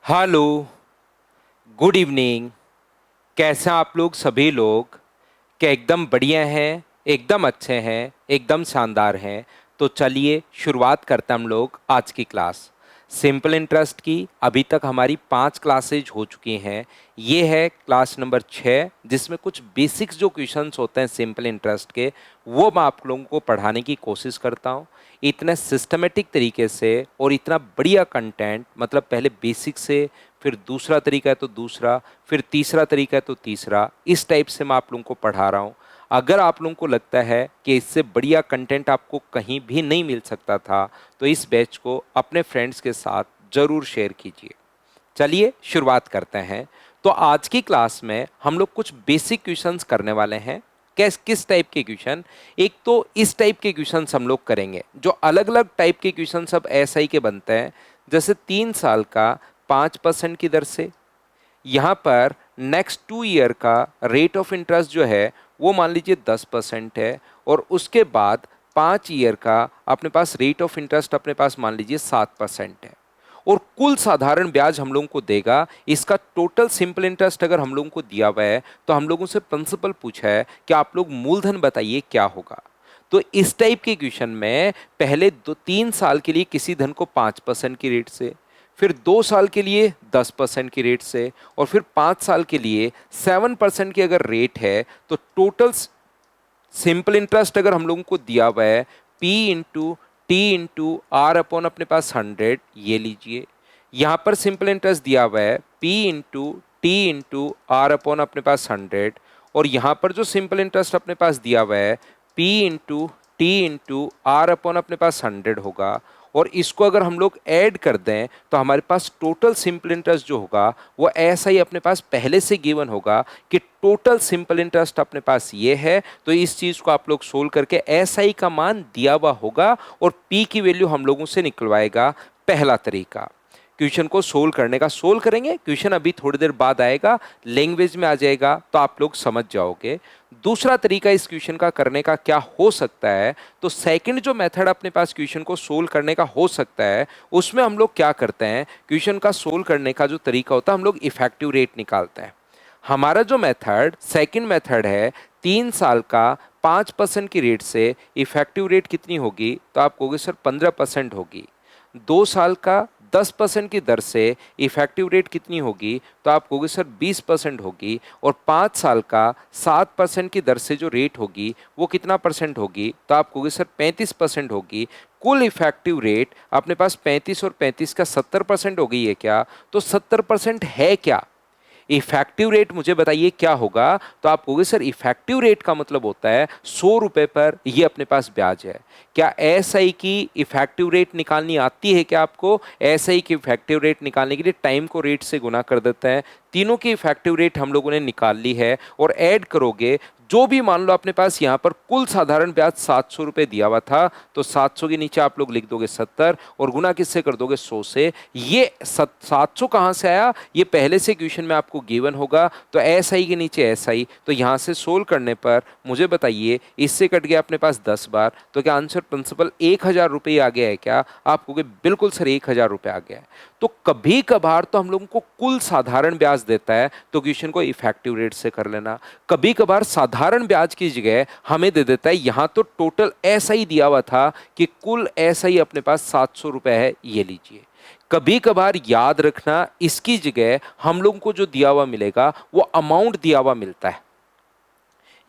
Hello. Good evening. कैसे हैं आप लोग सभी लोग? क्या एकदम बढ़िया हैं? एकदम अच्छे हैं? एकदम शानदार हैं? तो चलिए शुरुआत करते हैं हम लोग आज की क्लास सिंपल इंटरेस्ट की। अभी तक हमारी 5 क्लासेज हो चुकी हैं। ये है क्लास नंबर 6, जिसमें कुछ बेसिक्स जो क्वेश्चंस होते हैं सिंपल इंटरेस्ट के, वो मैं आप लोगों को पढ़ाने की कोशिश करता हूँ इतने सिस्टमेटिक तरीके से। और इतना बढ़िया कंटेंट, मतलब पहले बेसिक से, फिर दूसरा तरीका है तो दूसरा, फिर तीसरा तरीका है तो तीसरा, इस टाइप से मैं आप लोगों को पढ़ा रहा हूँ। अगर आप लोगों को लगता है कि इससे बढ़िया कंटेंट आपको कहीं भी नहीं मिल सकता था, तो इस बैच को अपने फ्रेंड्स के साथ ज़रूर शेयर कीजिए। चलिए शुरुआत करते हैं। तो आज की क्लास में हम लोग कुछ बेसिक क्वेश्चंस करने वाले हैं। किस किस टाइप के क्वेश्चन? एक तो इस टाइप के क्वेश्चंस हम लोग करेंगे, जो अलग अलग टाइप के क्वेश्चन सब एसआई के बनते हैं। जैसे 3 साल का 5% की दर से, यहाँ पर नेक्स्ट 2 ईयर का रेट ऑफ इंटरेस्ट जो है वो मान लीजिए 10% है, और उसके बाद 5 ईयर का अपने पास रेट ऑफ इंटरेस्ट अपने पास मान लीजिए 7% है। और कुल साधारण ब्याज हम लोगों को देगा। इसका टोटल सिंपल इंटरेस्ट अगर हम लोगों को दिया हुआ है, तो हम लोगों से प्रिंसिपल पूछा है कि आप लोग मूलधन बताइए क्या होगा। तो इस टाइप के क्वेश्चन में पहले 3 साल के लिए किसी धन को 5% की रेट से, फिर 2 साल के लिए 10% की रेट से, और फिर 5 साल के लिए 7% की अगर रेट है, तो टोटल सिंपल इंटरेस्ट अगर हम लोगों को दिया हुआ है P into T into R upon अपने पास 100, ये लीजिए। यहाँ पर सिंपल इंटरेस्ट दिया हुआ है P into T into R upon अपने पास 100, और यहाँ पर जो सिंपल इंटरेस्ट अपने पास दिया हुआ है P into T into R upon अपने पास 100 होगा। और इसको अगर हम लोग ऐड कर दें, तो हमारे पास टोटल सिंपल इंटरेस्ट जो होगा वो ऐसा ही अपने पास पहले से गिवन होगा कि टोटल सिंपल इंटरेस्ट अपने पास ये है। तो इस चीज को आप लोग सोल्व करके एस आई का मान दिया हुआ होगा, और पी की वैल्यू हम लोगों से निकलवाएगा। पहला तरीका क्वेश्चन को सोल्व करने का, सोल्व करेंगे, क्वेश्चन अभी थोड़ी देर बाद आएगा, लैंग्वेज में आ जाएगा तो आप लोग समझ जाओगे। दूसरा तरीका इस क्वेश्चन का करने का क्या हो सकता है? तो सेकंड जो मेथड अपने पास क्वेश्चन को सोल्व करने का हो सकता है, उसमें हम लोग क्या करते हैं, क्वेश्चन का सोल्व करने का जो तरीका होता है, हम लोग इफेक्टिव रेट निकालते हैं। हमारा जो मेथड सेकंड मेथड है, 3 साल का 5% की रेट से इफेक्टिव रेट कितनी होगी? तो आप कहोगे सर 15% होगी। 2 साल का 10% की दर से इफेक्टिव रेट कितनी होगी? तो आप कहोगे सर 20% होगी। और 5 साल का 7% की दर से जो रेट होगी वो कितना परसेंट होगी? तो आप कहोगे सर 35% होगी। कुल इफेक्टिव रेट अपने पास 35 और 35 का 70% हो गई है क्या? तो 70% है क्या? इफेक्टिव रेट मुझे बताइए क्या होगा? तो आप कहोगे सर इफेक्टिव रेट का मतलब होता है 100 रुपए पर ये अपने पास ब्याज है। क्या एसआई की इफेक्टिव रेट निकालनी आती है क्या आपको? एसआई की इफेक्टिव रेट निकालने के लिए टाइम को रेट से गुना कर देते हैं। तीनों की इफेक्टिव रेट हम लोगों ने निकाल ली है, और ऐड करोगे जो भी मान लो अपने पास यहाँ पर कुल साधारण ब्याज 700 रुपये दिया हुआ था, तो 700 के नीचे आप लोग लिख दोगे 70, और गुना किससे कर दोगे? 100 से। ये 700 कहाँ से आया? ये पहले से क्वेश्चन में आपको गिवन होगा। तो एस आई के नीचे एस आई, तो यहाँ से सोल्व करने पर मुझे बताइए, इससे कट गया अपने पास 10 बार, तो क्या आंसर प्रिंसिपल 1000 रुपये आ गया है क्या? आप कहोगे बिल्कुल सर 1000 रुपये आ गया है। तो कभी कभार तो हम लोगों को कुल साधारण ब्याज देता है, तो क्वेश्चन को इफेक्टिव रेट से कर लेना। कभी कभार साधारण ब्याज की जगह हमें दे देता है, यहां तो टोटल ऐसा ही दिया हुआ था कि कुल ऐसा ही अपने पास 700 रुपए है, ये लीजिए। कभी कभार याद रखना, इसकी जगह हम लोगों को जो दिया हुआ मिलेगा वो अमाउंट दिया हुआ मिलता है।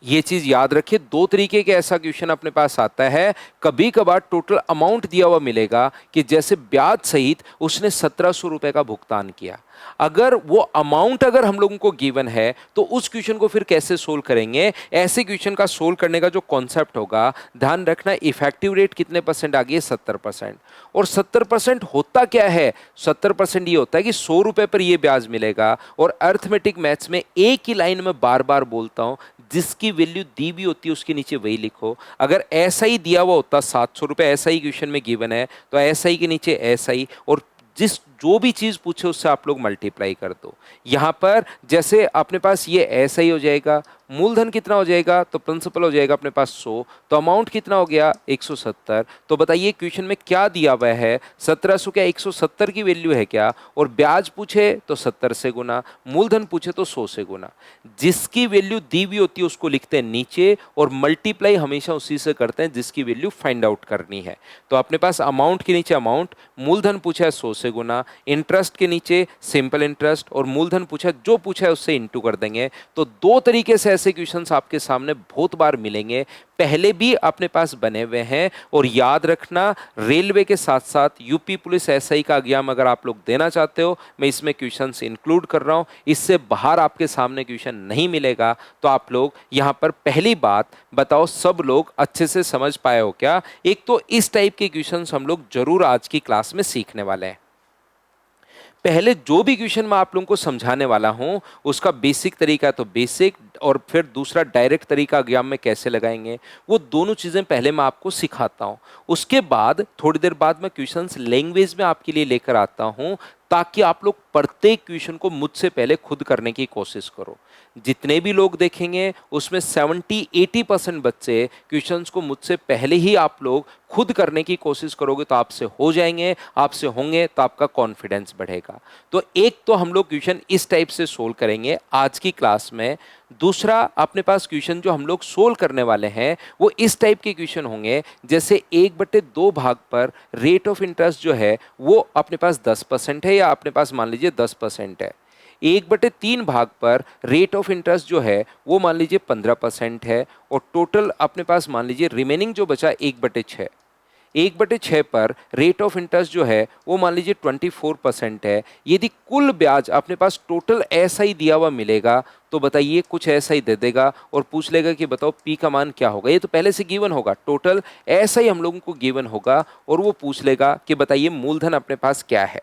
ये चीज याद रखिए, दो तरीके के ऐसा क्वेश्चन अपने पास आता है। कभी कभार टोटल अमाउंट दिया हुआ मिलेगा कि जैसे ब्याज सहित उसने 1700 रुपए का भुगतान किया। अगर वो अमाउंट अगर हम लोगों को गिवन है, तो उस क्वेश्चन को फिर कैसे सोल्व करेंगे? ऐसे क्वेश्चन का सोल्व करने का जो कॉन्सेप्ट होगा, ध्यान रखना, इफेक्टिव रेट कितने परसेंट आ गई है? 70%। और 70% होता क्या है? 70% ये होता है कि 100 रुपए पर ये ब्याज मिलेगा। और अर्थमेटिक मैथ्स में एक ही लाइन में बार बार बोलता हूं, जिसकी वैल्यू दी भी होती है उसके नीचे वही लिखो। अगर ऐसा ही दिया हुआ होता 700 रुपये, ऐसा ही क्वेश्चन में गिवन है, तो ऐसा ही के नीचे ऐसा ही, और जिस जो भी चीज पूछे उससे आप लोग मल्टीप्लाई कर दो। यहां पर जैसे अपने पास ये ऐसा ही हो जाएगा, मूलधन कितना हो जाएगा, तो प्रिंसिपल हो जाएगा अपने पास 100, तो अमाउंट कितना हो गया 170। तो बताइए क्वेश्चन में क्या दिया हुआ है, 1700 क्या 170 की वैल्यू है क्या, और ब्याज पूछे तो 70 से गुना, मूलधन पूछे तो 100 से गुना। जिसकी वैल्यू दी हुई होती है उसको लिखते हैं नीचे, और मल्टीप्लाई हमेशा उसी से करते हैं जिसकी वैल्यू फाइंड आउट करनी है। तो अपने पास अमाउंट के नीचे अमाउंट, मूलधन पूछा है 100 से गुना, इंटरेस्ट के नीचे सिंपल इंटरेस्ट, और मूलधन पूछा है, जो पूछा है उससे इंटू कर देंगे। तो दो तरीके से ऐसे क्वेश्चंस आपके सामने बहुत बार मिलेंगे, पहले भी अपने पास बने हुए हैं। और याद रखना, रेलवे के साथ साथ यूपी पुलिस एसआई का एग्जाम अगर आप लोग देना चाहते हो, मैं इसमें क्वेश्चंस इंक्लूड कर रहा हूं, इससे बाहर आपके सामने क्वेश्चन नहीं मिलेगा। तो आप लोग यहां पर पहली बात बताओ, सब लोग अच्छे से समझ पाए हो क्या? एक तो इस टाइप के क्वेश्चंस हम लोग जरूर आज की क्लास में सीखने वाले हैं। पहले जो भी क्वेश्चन मैं आप लोगों को समझाने वाला हूं उसका बेसिक तरीका तो बेसिक, और फिर दूसरा डायरेक्ट तरीका एग्जाम में कैसे लगाएंगे, वो दोनों चीजें पहले मैं आपको सिखाता हूं। उसके बाद थोड़ी देर बाद मैं क्वेश्चंस लैंग्वेज में आपके लिए लेकर आता हूं, ताकि आप लोग प्रत्येक क्वेश्चन को मुझसे पहले खुद करने की कोशिश करो। जितने भी लोग देखेंगे उसमें 70-80% बच्चे क्वेश्चंस को मुझसे पहले ही आप लोग खुद करने की कोशिश करोगे तो आपसे हो जाएंगे, आपसे होंगे तो आपका कॉन्फिडेंस बढ़ेगा। तो एक तो हम लोग क्वेश्चन इस टाइप से सोल्व करेंगे आज की क्लास में। दूसरा, अपने पास क्वेश्चन जो हम लोग सोल्व करने वाले हैं वो इस टाइप के क्वेश्चन होंगे, जैसे 1/2 भाग पर रेट ऑफ इंटरेस्ट जो है वो अपने पास 10% है, या अपने पास मान लीजिए 10% है। 1/3 भाग पर रेट ऑफ इंटरेस्ट जो है वो मान लीजिए 15% है, और टोटल अपने पास मान लीजिए रिमेनिंग जो बचा 1/6। 1/6 पर रेट ऑफ इंटरेस्ट जो है वो मान लीजिए 24% है। यदि कुल ब्याज अपने पास टोटल ऐसा ही दिया हुआ मिलेगा तो बताइए कुछ ऐसा ही दे देगा, और पूछ लेगा कि बताओ पी का मान क्या होगा। ये तो पहले से गिवन होगा, टोटल ऐसा ही हम लोगों को गिवन होगा, और वो पूछ लेगा कि बताइए मूलधन अपने पास क्या है।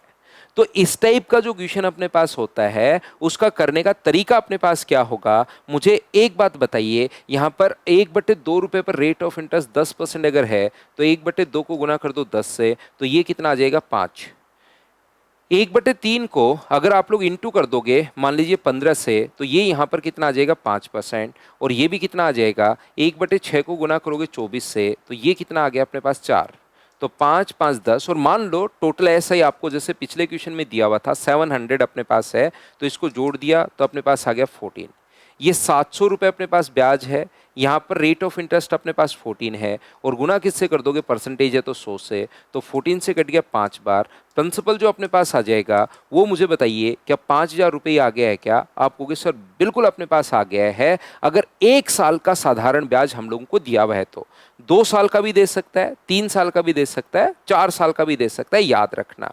तो इस टाइप का जो क्वेश्चन अपने पास होता है उसका करने का तरीका अपने पास क्या होगा, मुझे एक बात बताइए। यहां पर 1/2 रुपए पर रेट ऑफ इंटरेस्ट 10% अगर है तो 1/2 को गुना कर दो 10 से, तो ये कितना आ जाएगा 5। 1/3 को अगर आप लोग इंटू कर दोगे मान लीजिए 15 से, तो ये यहाँ पर कितना आ जाएगा 5%, और ये भी कितना आ जाएगा 1/6 को गुना करोगे 24 से, तो ये कितना आ गया अपने पास 4। तो 5 5 10, और मान लो टोटल ऐसा ही आपको जैसे पिछले क्वेश्चन में दिया हुआ था 700 अपने पास है, तो इसको जोड़ दिया तो अपने पास आ गया 14। ये 700 रुपये अपने पास ब्याज है, यहाँ पर रेट ऑफ इंटरेस्ट अपने पास 14 है, और गुना किससे कर दोगे, परसेंटेज है तो 100 से, तो 14 से कट गया 5 बार। प्रिंसिपल जो अपने पास आ जाएगा वो मुझे बताइए क्या 5,000 रुपये आ गया है क्या? आप कहोगे सर बिल्कुल अपने पास आ गया है। अगर 1 साल का साधारण ब्याज हम लोगों को दिया हुआ है तो 2 साल का भी दे सकता है, 3 साल का भी दे सकता है, 4 साल का भी दे सकता है, याद रखना।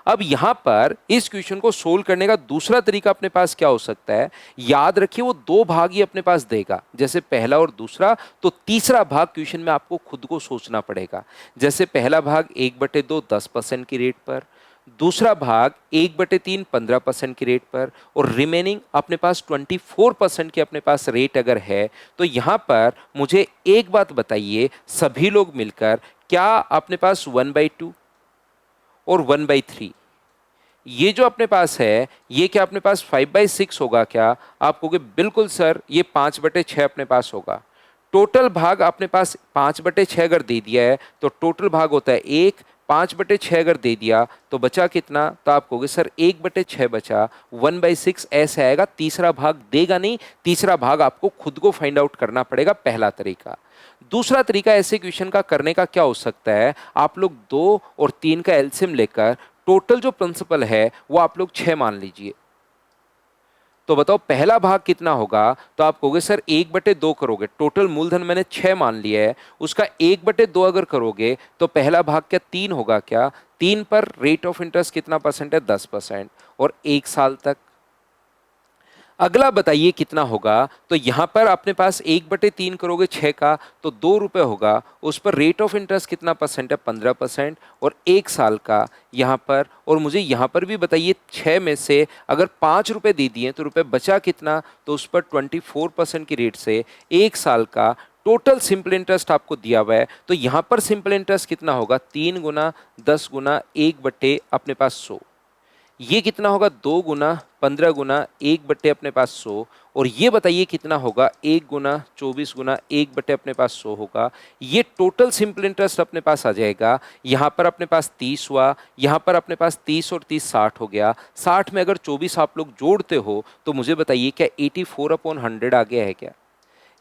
अब यहां पर इस क्वेश्चन को सोल्व करने का दूसरा तरीका अपने पास क्या हो सकता है, याद रखिए वो 2 भाग ही अपने पास देगा, जैसे पहला और दूसरा। तो तीसरा भाग क्वेश्चन में आपको खुद को सोचना पड़ेगा। जैसे पहला भाग 1/2 10% की रेट पर, दूसरा भाग 1/3 15% की रेट पर, और रिमेनिंग अपने पास 24% की अपने पास रेट अगर है, तो यहां पर मुझे एक बात बताइए सभी लोग मिलकर, क्या अपने पास 1/2 और 1/3 ये जो अपने पास है ये क्या अपने पास 5/6 होगा क्या? आप कहोगे बिल्कुल सर ये 5/6 अपने पास होगा। टोटल भाग अपने पास 5/6 अगर दे दिया है तो टोटल भाग होता है 1, 5/6 अगर दे दिया तो बचा कितना? तो आप कहोगे सर 1/6 बचा, 1/6 ऐसे आएगा। तीसरा भाग देगा नहीं, तीसरा भाग आपको खुद को फाइंड आउट करना पड़ेगा, पहला तरीका। दूसरा तरीका ऐसे क्वेश्चन का करने का क्या हो सकता है, आप लोग 2 और 3 का एलसीएम लेकर टोटल जो प्रिंसिपल है वो आप लोग 6 मान लीजिए। तो बताओ पहला भाग कितना होगा? तो आप कहोगे सर 1/2 करोगे, टोटल मूलधन मैंने 6 मान लिया है, उसका 1/2 अगर करोगे तो पहला भाग क्या 3 होगा क्या? 3 पर रेट ऑफ इंटरेस्ट कितना परसेंट है? 10%, और 1 साल तक। अगला बताइए कितना होगा? तो यहां पर अपने पास 1/3 करोगे 6 का तो 2 रुपए होगा, उस पर रेट ऑफ इंटरेस्ट कितना परसेंट है? 15%, और 1 साल का यहां पर। और मुझे यहां पर भी बताइए 6 में से अगर 5 रुपए दे दिए तो रुपए बचा कितना? तो उस पर 24% की रेट से 1 साल का टोटल सिंपल इंटरेस्ट आपको दिया हुआ है। तो यहां पर सिंपल इंटरेस्ट कितना होगा? 3 गुना 10 गुना 1/अपने पास 100। ये कितना होगा 2 गुना 15 गुना 1 बट्टे अपने पास 100, और ये बताइए कितना होगा 1 गुना 24 गुना 1 बट्टे अपने पास 100 होगा। ये टोटल सिंपल इंटरेस्ट अपने पास आ जाएगा। यहाँ पर अपने पास 30 हुआ, यहाँ पर अपने पास 30 और 30 60 हो गया। 60 में अगर 24 आप लोग जोड़ते हो तो मुझे बताइए क्या 84/100 आ गया है क्या?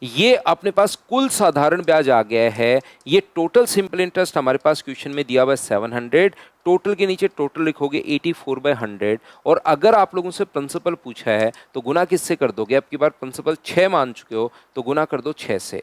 ये अपने पास कुल साधारण ब्याज आ गया है। ये टोटल सिंपल इंटरेस्ट हमारे पास क्वेश्चन में दिया हुआ है 700। टोटल के नीचे टोटल लिखोगे 84/100, और अगर आप लोगों से प्रिंसिपल पूछा है तो गुना किससे कर दोगे? अब की बार प्रिंसिपल 6 मान चुके हो तो गुना कर दो 6 से।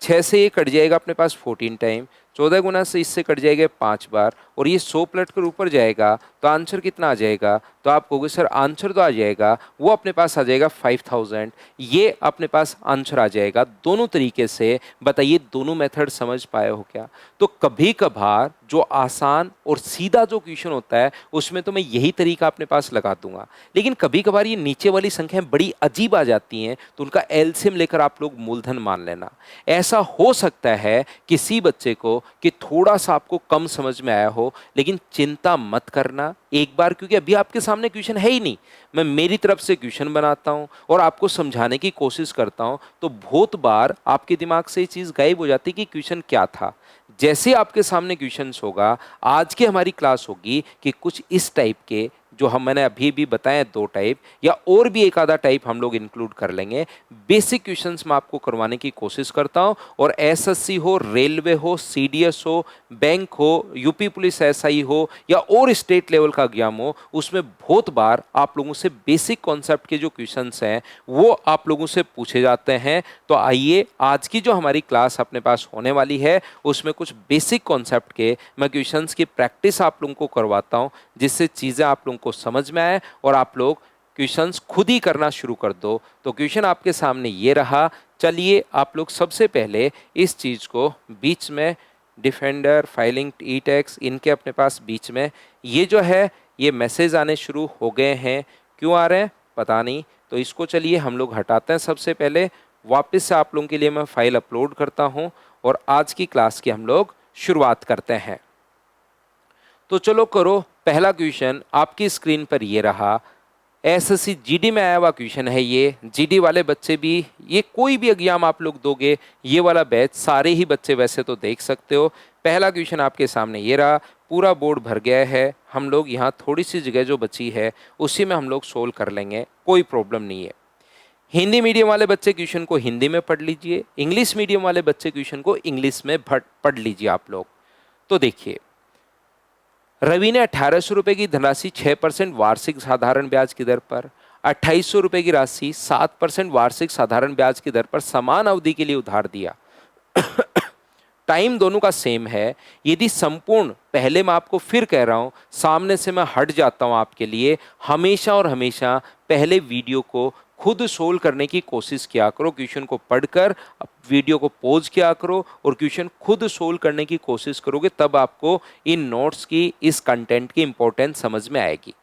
6 से ये कट जाएगा अपने पास 14 टाइम, 14 गुना से इससे कट जाएगा 5 बार, और ये 100 पलट कर ऊपर जाएगा तो आंसर कितना आ जाएगा? तो आप कहोगे सर आंसर तो आ जाएगा, वो अपने पास आ जाएगा 5000। ये अपने पास आंसर आ जाएगा दोनों तरीके से। बताइए दोनों मेथड समझ पाए हो क्या? तो कभी कभार जो आसान और सीधा जो क्वेश्चन होता है उसमें तो मैं यही तरीका अपने पास लगा दूंगा, लेकिन कभी कभार ये नीचे वाली संख्याएं बड़ी अजीब आ जाती हैं तो उनका एलसीएम लेकर आप लोग मूलधन मान लेना। ऐसा हो सकता है किसी बच्चे को कि थोड़ा सा आपको कम समझ में आया हो, लेकिन चिंता मत करना एक बार, क्योंकि अभी आपके सामने क्वेश्चन है ही नहीं। मैं मेरी तरफ से क्वेश्चन बनाता हूं और आपको समझाने की कोशिश करता हूं, तो बहुत बार आपके दिमाग से ये चीज गायब हो जाती कि क्वेश्चन क्या था। जैसे आपके सामने क्वेश्चंस होगा, आज की हमारी क्लास होगी कि कुछ इस टाइप के जो मैंने अभी भी बताए 2 टाइप, या और भी एक आधा टाइप हम लोग इंक्लूड कर लेंगे। बेसिक क्वेश्चंस मैं आपको करवाने की कोशिश करता हूं, और एसएससी हो, रेलवे हो, सीडीएस हो, बैंक हो, यूपी पुलिस एसआई हो, या और स्टेट लेवल का एग्जाम हो, उसमें बहुत बार आप लोगों से बेसिक कॉन्सेप्ट के जो क्वेश्चंस हैं वो आप लोगों से पूछे जाते हैं। तो आइए आज की जो हमारी क्लास अपने पास होने वाली है उसमें कुछ बेसिक कॉन्सेप्ट के मैं क्वेश्चंस की प्रैक्टिस आप लोगों को करवाता हूं, जिससे चीज़ें आप लोगों को समझ में आए और आप लोग क्वेश्चंस खुद ही करना शुरू कर दो। तो क्वेश्चन आपके सामने ये रहा। चलिए आप लोग सबसे पहले इस चीज़ को बीच में, डिफेंडर, फाइलिंग, ई टैक्स, इनके अपने पास बीच में ये जो है ये मैसेज आने शुरू हो गए हैं। क्यों आ रहे हैं पता नहीं, तो इसको चलिए हम लोग हटाते हैं। सबसे पहले वापस से आप लोगों के लिए मैं फाइल अपलोड करता हूं और आज की क्लास की हम लोग शुरुआत करते हैं। तो चलो करो, पहला क्वेश्चन आपकी स्क्रीन पर ये रहा। एसएससी जीडी में आया हुआ क्वेश्चन है ये। जीडी वाले बच्चे भी, ये कोई भी एग्जाम आप लोग दोगे, ये वाला बैच सारे ही बच्चे वैसे तो देख सकते हो। पहला क्वेश्चन आपके सामने ये रहा। पूरा बोर्ड भर गया है, हम लोग यहाँ थोड़ी सी जगह जो बची है उसी में हम लोग सोल्व कर लेंगे, कोई प्रॉब्लम नहीं है। हिंदी मीडियम वाले बच्चे क्वेश्चन को हिंदी में पढ़ लीजिए, इंग्लिश मीडियम वाले बच्चे क्वेश्चन को इंग्लिश में पढ़ लीजिए आप लोग। तो देखिए, रवि ने 1800 रुपये की धनराशि 6% वार्षिक साधारण ब्याज की दर पर, 2800 रुपये की राशि 7% वार्षिक साधारण ब्याज की दर पर समान अवधि के लिए उधार दिया। टाइम दोनों का सेम है। यदि संपूर्ण, पहले मैं आपको फिर कह रहा हूं, सामने से मैं हट जाता हूं आपके लिए, हमेशा और हमेशा पहले वीडियो को खुद सोल्व करने की कोशिश किया करो। क्वेश्चन को पढ़कर वीडियो को पॉज किया करो और क्वेश्चन खुद सोल्व करने की कोशिश करोगे, तब आपको इन नोट्स की, इस कंटेंट की इंपॉर्टेंस समझ में आएगी।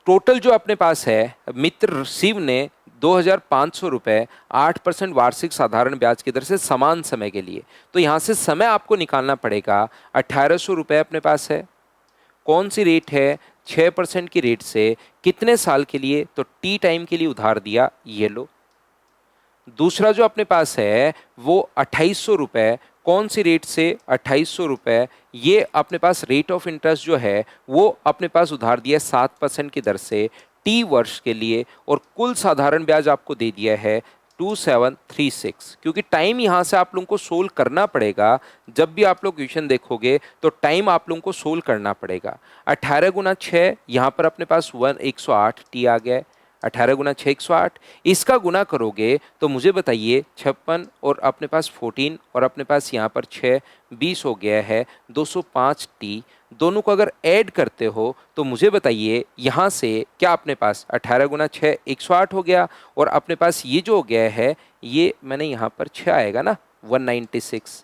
टोटल जो अपने पास है, मित्र शिव ने 2500 रुपये 8% वार्षिक साधारण ब्याज की दर से समान समय के लिए, तो यहाँ से समय आपको निकालना पड़ेगा। 1800 रुपये अपने पास है, कौन सी रेट है? 6% की रेट से कितने साल के लिए? तो टी टाइम के लिए उधार दिया, ये लो। दूसरा जो अपने पास है वो 2800 रुपये, कौन सी रेट से? 2800 रुपये। ये अपने पास रेट ऑफ इंटरेस्ट जो है वो अपने पास उधार दिया 7% की दर से टी वर्ष के लिए, और कुल साधारण ब्याज आपको दे दिया है 2736। क्योंकि टाइम यहाँ से आप लोगों को सोल्व करना पड़ेगा। जब भी आप लोग क्वेश्चन देखोगे तो टाइम आप लोगों को सोल्व करना पड़ेगा। 18 गुना 6, यहाँ पर अपने पास 108 टी आ गया है। 18 गुना 6 108, इसका गुना करोगे तो मुझे बताइए 56 और अपने पास 14 और अपने पास यहाँ पर 6 20 हो गया है 205 टी। दोनों को अगर ऐड करते हो तो मुझे बताइए यहाँ से क्या अपने पास 18 गुना 6 108 हो गया, और अपने पास ये जो हो गया है, ये मैंने यहाँ पर 6 आएगा ना 196।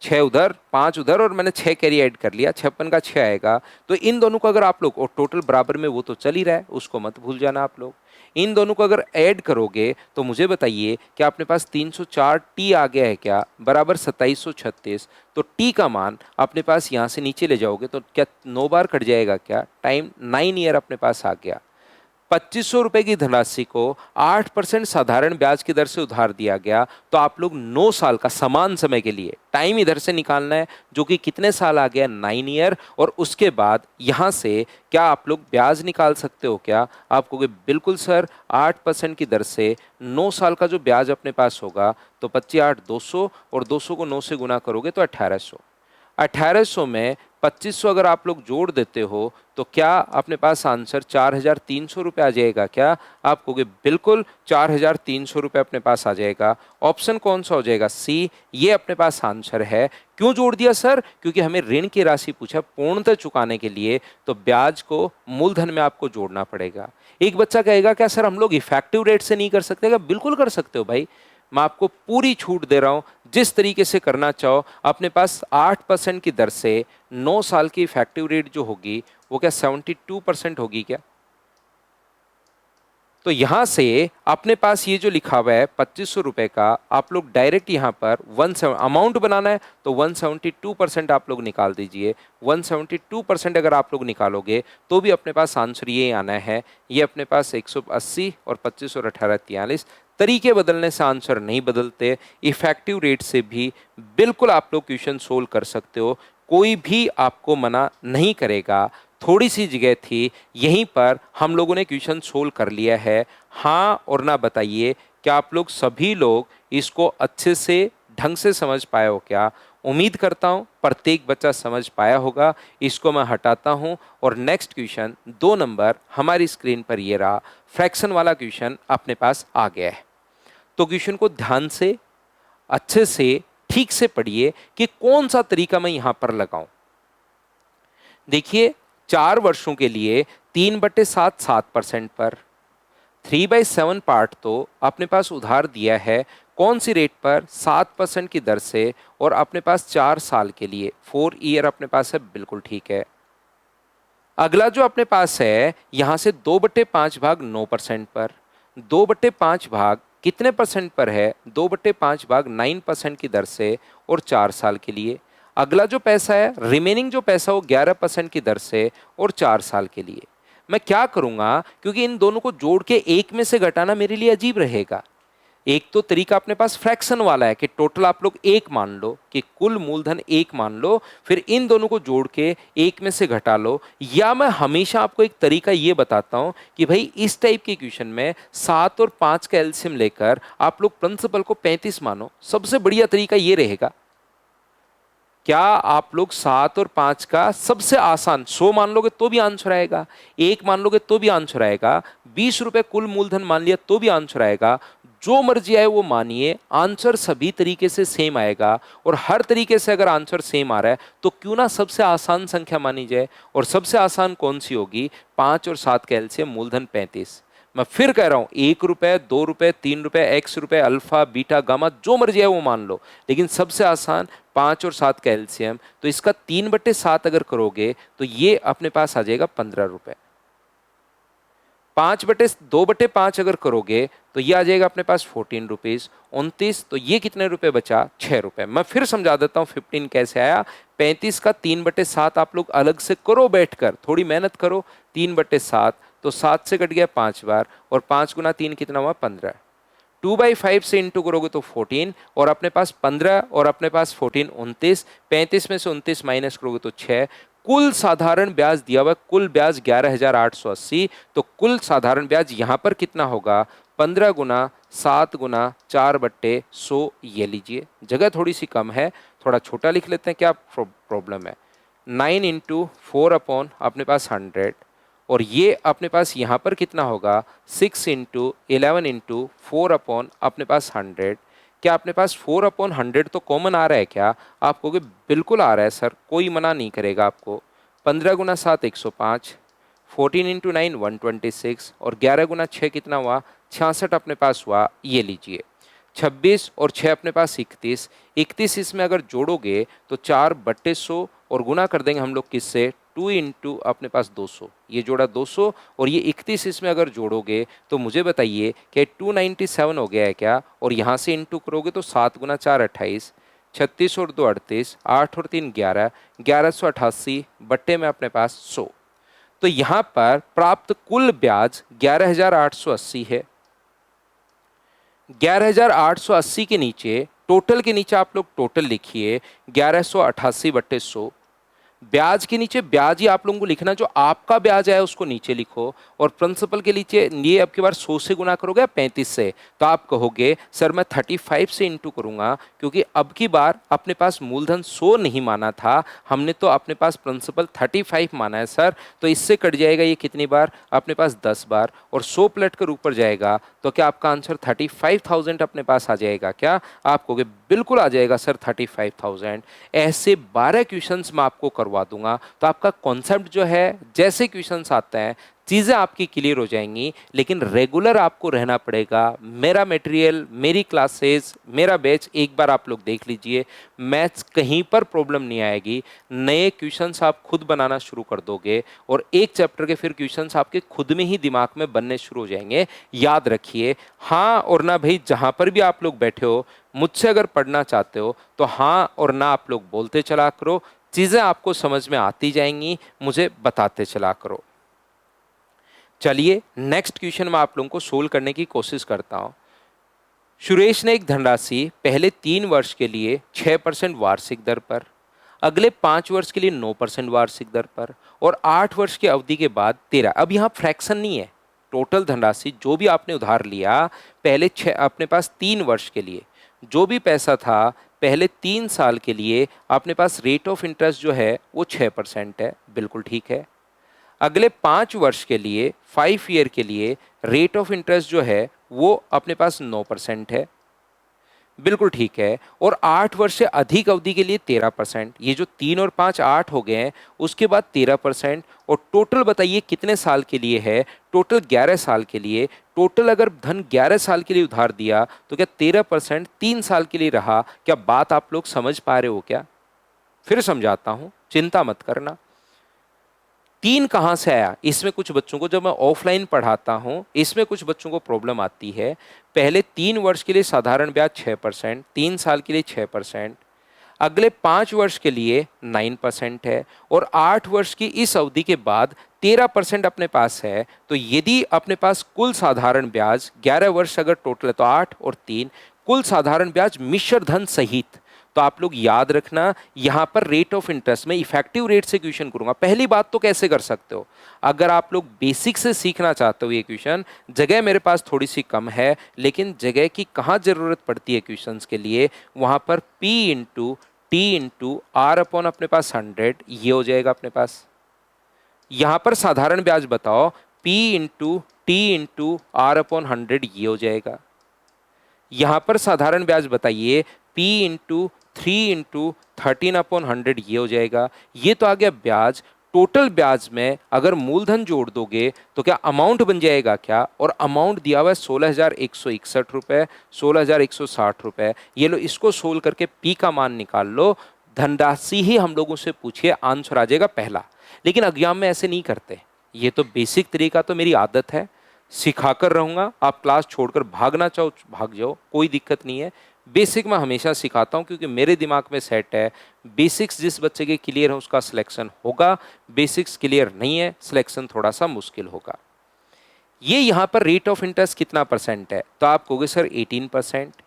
6 उधर 5 उधर और मैंने 6 कैरी ऐड कर लिया, 56 का 6 आएगा। तो इन दोनों को अगर आप लोग, और टोटल बराबर में वो तो चल ही रहा है, उसको मत भूल जाना आप लोग। इन दोनों को अगर ऐड करोगे तो मुझे बताइए कि अपने पास 304 टी आ गया है क्या, बराबर 2736। तो टी का मान अपने पास यहाँ से नीचे ले जाओगे तो क्या 9 बार कट जाएगा क्या, टाइम 9 ईयर अपने पास आ गया। 2500 रुपए की धनराशि को 8% साधारण ब्याज की दर से उधार दिया गया, तो आप लोग 9 साल का समान समय के लिए टाइम इधर से निकालना है, जो कि कितने साल आ गया, 9 ईयर। और उसके बाद यहां से क्या आप लोग ब्याज निकाल सकते हो क्या, आप कहोगे बिल्कुल सर 8% की दर से 9 साल का जो ब्याज अपने पास होगा, तो 25 8 200 और 200 को 9 से गुना करोगे तो 1800। 1800 में 2500 अगर आप लोग जोड़ देते हो तो क्या अपने पास आंसर 4300 रुपये आ जाएगा क्या, आप कहोगे बिल्कुल 4300 रुपये अपने पास आ जाएगा। ऑप्शन कौन सा हो जाएगा, सी, ये अपने पास आंसर है। क्यों जोड़ दिया सर, क्योंकि हमें ऋण की राशि पूछा पूर्णतः चुकाने के लिए, तो ब्याज को मूलधन में आपको जोड़ना पड़ेगा। एक बच्चा कहेगा क्या सर हम लोग इफेक्टिव रेट से नहीं कर सकते क्या, बिल्कुल कर सकते हो भाई, मैं आपको पूरी छूट दे रहा हूं, जिस तरीके से करना चाहो। अपने पास 8% की दर से 9 साल की इफेक्टिव रेट जो होगी वो क्या 72% होगी क्या। तो यहां से अपने पास ये जो लिखा हुआ है 2500 रुपए का, आप लोग डायरेक्ट यहां पर अमाउंट बनाना है तो 172% आप लोग निकाल दीजिए। 172% अगर आप लोग निकालोगे तो भी अपने पास आंसर ये आना है, ये अपने पास 180 और 25 और 18 43। तरीके बदलने से आंसर नहीं बदलते, इफेक्टिव रेट से भी बिल्कुल आप लोग क्वेश्चन सोल्व कर सकते हो, कोई भी आपको मना नहीं करेगा। थोड़ी सी जगह थी, यहीं पर हम लोगों ने क्वेश्चन सोल्व कर लिया है। हाँ और ना बताइए, क्या आप लोग सभी लोग इसको अच्छे से ढंग से समझ पाए हो क्या। उम्मीद करता हूं प्रत्येक बच्चा समझ पाया होगा। इसको मैं हटाता हूं और नेक्स्ट क्वेश्चन 2 नंबर हमारी स्क्रीन पर ये रहा, फ्रैक्शन वाला क्वेश्चन अपने पास आ गया है। तो क्वेश्चन को ध्यान से अच्छे से ठीक से पढ़िए कि कौन सा तरीका मैं यहां पर लगाऊं। देखिए 4 वर्षों के लिए 3/7 7% पर 3/7 पार्ट तो अपने पास उधार दिया है, कौन सी रेट पर, 7% की दर से, और अपने पास 4 साल के लिए 4 ईयर अपने पास है, बिल्कुल ठीक है। अगला जो अपने पास है यहां से 2/5 भाग 9% पर, 2/5 भाग कितने परसेंट पर है, 2/5 भाग 9% की दर से और 4 साल के लिए। अगला जो पैसा है, रिमेनिंग जो पैसा वो 11% की दर से और 4 साल के लिए। मैं क्या करूंगा, क्योंकि इन दोनों को जोड़ के एक में से घटाना मेरे लिए अजीब रहेगा। एक तो तरीका अपने पास फ्रैक्शन वाला है कि टोटल आप लोग एक मान लो, कि कुल मूलधन एक मान लो, फिर इन दोनों को जोड़ के एक में से घटा लो। या मैं हमेशा आपको एक तरीका ये बताता हूं कि भाई इस टाइप के क्वेश्चन में 7 और 5 का एलसीएम लेकर आप लोग प्रिंसिपल को 35 मानो, सबसे बढ़िया तरीका ये रहेगा। क्या आप लोग 7 और 5 का सबसे आसान 100 मान लोगे तो भी आंसर आएगा, 1 मान लोगे तो भी आंसर आएगा, 20 रुपए कुल मूलधन मान लिया तो भी आंसर आएगा। जो मर्जी आए वो मानिए, आंसर सभी तरीके से सेम आएगा। और हर तरीके से अगर आंसर सेम आ रहा है तो क्यों ना सबसे आसान संख्या मानी जाए। और सबसे आसान कौन सी होगी, 5 और 7 का एलसीएम मूलधन 35। मैं फिर कह रहा हूं 1 रुपए 2 रुपए 3 रुपए, एक्स रुपए, अल्फा बीटा गामा जो मर्जी है वो मान लो, लेकिन सबसे आसान 5 और 7 का एलसीएम। तो इसका 3/7 अगर करोगे तो ये अपने पास आ जाएगा 15 रुपए। 2/5 अगर करोगे तो ये आ जाएगा अपने पास 14 रुपीज 29। तो ये कितने रुपए बचा, 6 रुपए। मैं फिर समझा देता हूं 15 कैसे आया। 35 का 3/7 आप लोग अलग से करो, बैठकर थोड़ी मेहनत करो। 3/7 तो 7 से कट गया 5 बार, और 5 गुना 3 कितना हुआ, 15। 2/5 से इंटू करोगे तो 14, और अपने पास 15 और अपने पास 14 29। 35 में से 29 माइनस करोगे तो 6। कुल साधारण ब्याज दिया हुआ, कुल ब्याज 11,880। तो कुल साधारण ब्याज यहां पर कितना होगा, 15 गुना 7 गुना 4/100। ये लीजिए, जगह थोड़ी सी कम है, थोड़ा छोटा लिख लेते हैं, क्या प्रॉब्लम है। 9 इंटू 4 अपॉन अपने पास 100, और ये अपने पास यहाँ पर कितना होगा, 6 इंटू 11 इंटू 4 अपॉन अपने पास 100। क्या अपने पास 4 अपॉन 100 तो कॉमन आ रहा है क्या, आप कहोगे बिल्कुल आ रहा है सर, कोई मना नहीं करेगा आपको। 15 गुना 7 105, 14 इंटू 9 126, और 11 गुना 6 कितना हुआ, 66 अपने पास हुआ। ये लीजिए 26 और 6 अपने पास 31। 31 इसमें अगर जोड़ोगे तो 4/100 और गुना कर देंगे हम लोग किससे, 2 इंटू अपने पास 200, ये जोड़ा 200 और ये 31 इसमें अगर जोड़ोगे तो मुझे बताइए कि 297 हो गया है क्या, और यहाँ से इंटू करोगे तो 7 गुना 4 28, 36 और 2 38, 8 और 3 11, 1188 बट्टे में अपने पास 100। तो यहाँ पर प्राप्त कुल ब्याज 11,880 है। 11,880 के नीचे टोटल के नीचे आप लोग टोटल लिखिए 1188/100। ब्याज के नीचे ब्याज ही आप लोगों को लिखना, जो आपका ब्याज है उसको नीचे लिखो, और प्रिंसिपल के नीचे ये अब की बार 100 से गुना करोगे 35 से, तो आप कहोगे सर मैं 35 से इंटू करूंगा, क्योंकि अब की बार अपने पास मूलधन 100 नहीं माना था, हमने तो अपने पास प्रिंसिपल 35 माना है सर। तो इससे कट जाएगा ये कितनी बार, अपने पास 10 बार, और 100 पलट कर ऊपर जाएगा तो क्या आपका आंसर 35,000 अपने पास आ जाएगा क्या? आप कहोगे बिल्कुल आ जाएगा सर 35,000। ऐसे 12 क्वेश्चंस मैं आपको करवा दूंगा, तो आपका कॉन्सेप्ट जो है, जैसे क्वेश्चंस आते हैं चीज़ें आपकी क्लियर हो जाएंगी। लेकिन रेगुलर आपको रहना पड़ेगा। मेरा मटेरियल, मेरी क्लासेस, मेरा बैच एक बार आप लोग देख लीजिए, मैथ्स कहीं पर प्रॉब्लम नहीं आएगी। नए क्वेश्चंस आप खुद बनाना शुरू कर दोगे और एक चैप्टर के फिर क्वेश्चंस आपके खुद में ही दिमाग में बनने शुरू हो जाएंगे। याद रखिए, हाँ और ना भाई, जहाँ पर भी आप लोग बैठे हो, मुझसे अगर पढ़ना चाहते हो तो हाँ और ना आप लोग बोलते चला करो, चीज़ें आपको समझ में आती जाएंगी, मुझे बताते चला करो। चलिए नेक्स्ट क्वेश्चन मैं आप लोगों को सोल्व करने की कोशिश करता हूं। सुरेश ने एक धनराशि पहले 3 वर्ष के लिए 6% वार्षिक दर पर, अगले 5 वर्ष के लिए 9% वार्षिक दर पर और 8 वर्ष की अवधि के बाद 13, अब यहाँ फ्रैक्शन नहीं है, टोटल धनराशि जो भी आपने उधार लिया पहले अपने पास 3 वर्ष के लिए, जो भी पैसा था पहले 3 साल के लिए, अपने पास रेट ऑफ इंटरेस्ट जो है वो 6% है, बिल्कुल ठीक है। अगले 5 वर्ष के लिए, 5 ईयर के लिए रेट ऑफ इंटरेस्ट जो है वो अपने पास 9% है, बिल्कुल ठीक है। और 8 वर्ष से अधिक अवधि के लिए 13%, ये जो 3 और 5 8 हो गए हैं, उसके बाद 13%। और टोटल बताइए कितने साल के लिए है, टोटल 11 साल के लिए। टोटल अगर धन 11 साल के लिए उधार दिया तो क्या 13% 3 साल के लिए रहा? क्या बात आप लोग समझ पा रहे हो क्या? फिर समझाता हूं, चिंता मत करना। 3 कहाँ से आया? इसमें कुछ बच्चों को, जब मैं ऑफलाइन पढ़ाता हूँ, इसमें कुछ बच्चों को प्रॉब्लम आती है। पहले 3 वर्ष के लिए साधारण ब्याज 6%, 3 साल के लिए 6%, अगले 5 वर्ष के लिए 9% है और 8 वर्ष की इस अवधि के बाद 13% अपने पास है। तो यदि अपने पास कुल साधारण ब्याज 11 वर्ष अगर टोटल है तो 8 और 3 कुल साधारण ब्याज मिश्र धन सहित, तो आप लोग याद रखना यहां पर रेट ऑफ इंटरेस्ट में इफेक्टिव रेट से क्वेश्चन करूंगा। पहली बात तो कैसे कर सकते हो, अगर आप लोग बेसिक से सीखना चाहते हो ये क्वेश्चन, जगह मेरे पास थोड़ी सी कम है, लेकिन जगह की कहाँ जरूरत पड़ती है क्वेश्चंस के लिए, वहां पर P into T into R upon अपने पास 100, ये हो जाएगा अपने पास। यहां पर साधारण ब्याज बताओ, P into T into R upon 100, ये हो जाएगा। यहां पर साधारण ब्याज बताइए, P इंटू 3 इंटू 13/100, ये हो जाएगा। ये तो आ गया ब्याज। टोटल ब्याज में अगर मूलधन जोड़ दोगे तो क्या अमाउंट बन जाएगा क्या? और अमाउंट दिया हुआ है 16,161 रुपये, 16,160 रुपये। ये लो, इसको सोल्व करके P का मान निकाल लो। धनराशि ही हम लोगों से पूछिए, आंसर आ जाएगा पहला। लेकिन एग्जाम में ऐसे नहीं करते, ये तो बेसिक तरीका तो मेरी आदत है, सिखाकर रहूंगा। आप क्लास छोड़कर भागना चाहो भाग जाओ, कोई दिक्कत नहीं है। बेसिक मैं हमेशा सिखाता हूं क्योंकि मेरे दिमाग में सेट है, बेसिक्स जिस बच्चे के क्लियर है उसका सिलेक्शन होगा, बेसिक्स क्लियर नहीं है सिलेक्शन थोड़ा सा मुश्किल होगा। ये यहां पर रेट ऑफ इंटरेस्ट कितना परसेंट है, तो आप कहोगे सर 18%।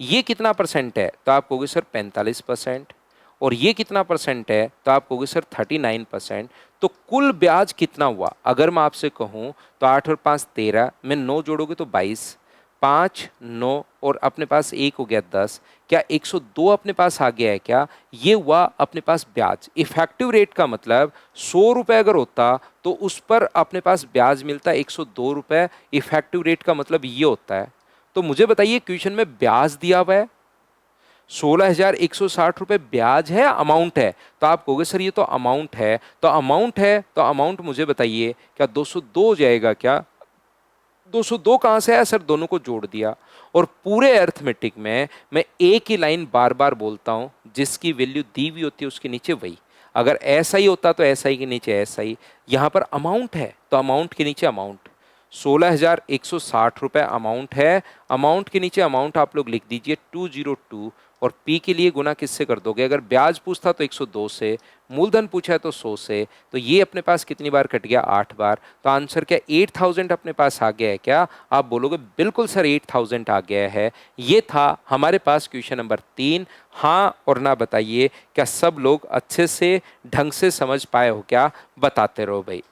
ये कितना परसेंट है, तो आप कहोगे सर 45%। और ये कितना परसेंट है, तो आप कहोगे सर 39%। तो कुल ब्याज कितना हुआ अगर मैं आपसे कहूं, तो 8 और 5 13 में 9 जोड़ोगे तो 22, 5 9 और अपने पास 1 हो गया 10। क्या 102 अपने पास आ गया है क्या? ये हुआ अपने पास ब्याज। इफेक्टिव रेट का मतलब 100 रुपये अगर होता तो उस पर अपने पास ब्याज मिलता 102 रुपये। इफेक्टिव रेट का मतलब ये होता है। तो मुझे बताइए क्वेश्चन में ब्याज दिया हुआ है 16,160 रुपये ब्याज है, अमाउंट है? तो आप कहोगे सर ये तो अमाउंट है, तो अमाउंट है तो अमाउंट मुझे बताइए क्या 202 हो जाएगा क्या? 202 कहाँ से आया सर? दोनों को जोड़ दिया। और पूरे अर्थमेटिक में मैं एक ही लाइन बार बार बोलता हूँ, जिसकी वैल्यू दी हुई होती है उसके नीचे वही। अगर ऐसा ही होता तो ऐसा ही के नीचे ऐसा ही। यहाँ पर अमाउंट है तो अमाउंट के नीचे अमाउंट, 16,160 रुपये अमाउंट है। अमाउंट के नीचे अमाउंट आप लोग लिख दीजिए 202, और पी के लिए गुना किससे कर दोगे? अगर ब्याज पूछता तो 102 से, मूलधन पूछा है तो 100 से। तो ये अपने पास कितनी बार कट गया? 8 बार। तो आंसर क्या 8000 अपने पास आ गया है क्या? आप बोलोगे बिल्कुल सर 8000 आ गया है। ये था हमारे पास क्वेश्चन नंबर 3। हाँ और ना बताइए, क्या सब लोग अच्छे से ढंग से समझ पाए हो क्या? बताते रहो भाई।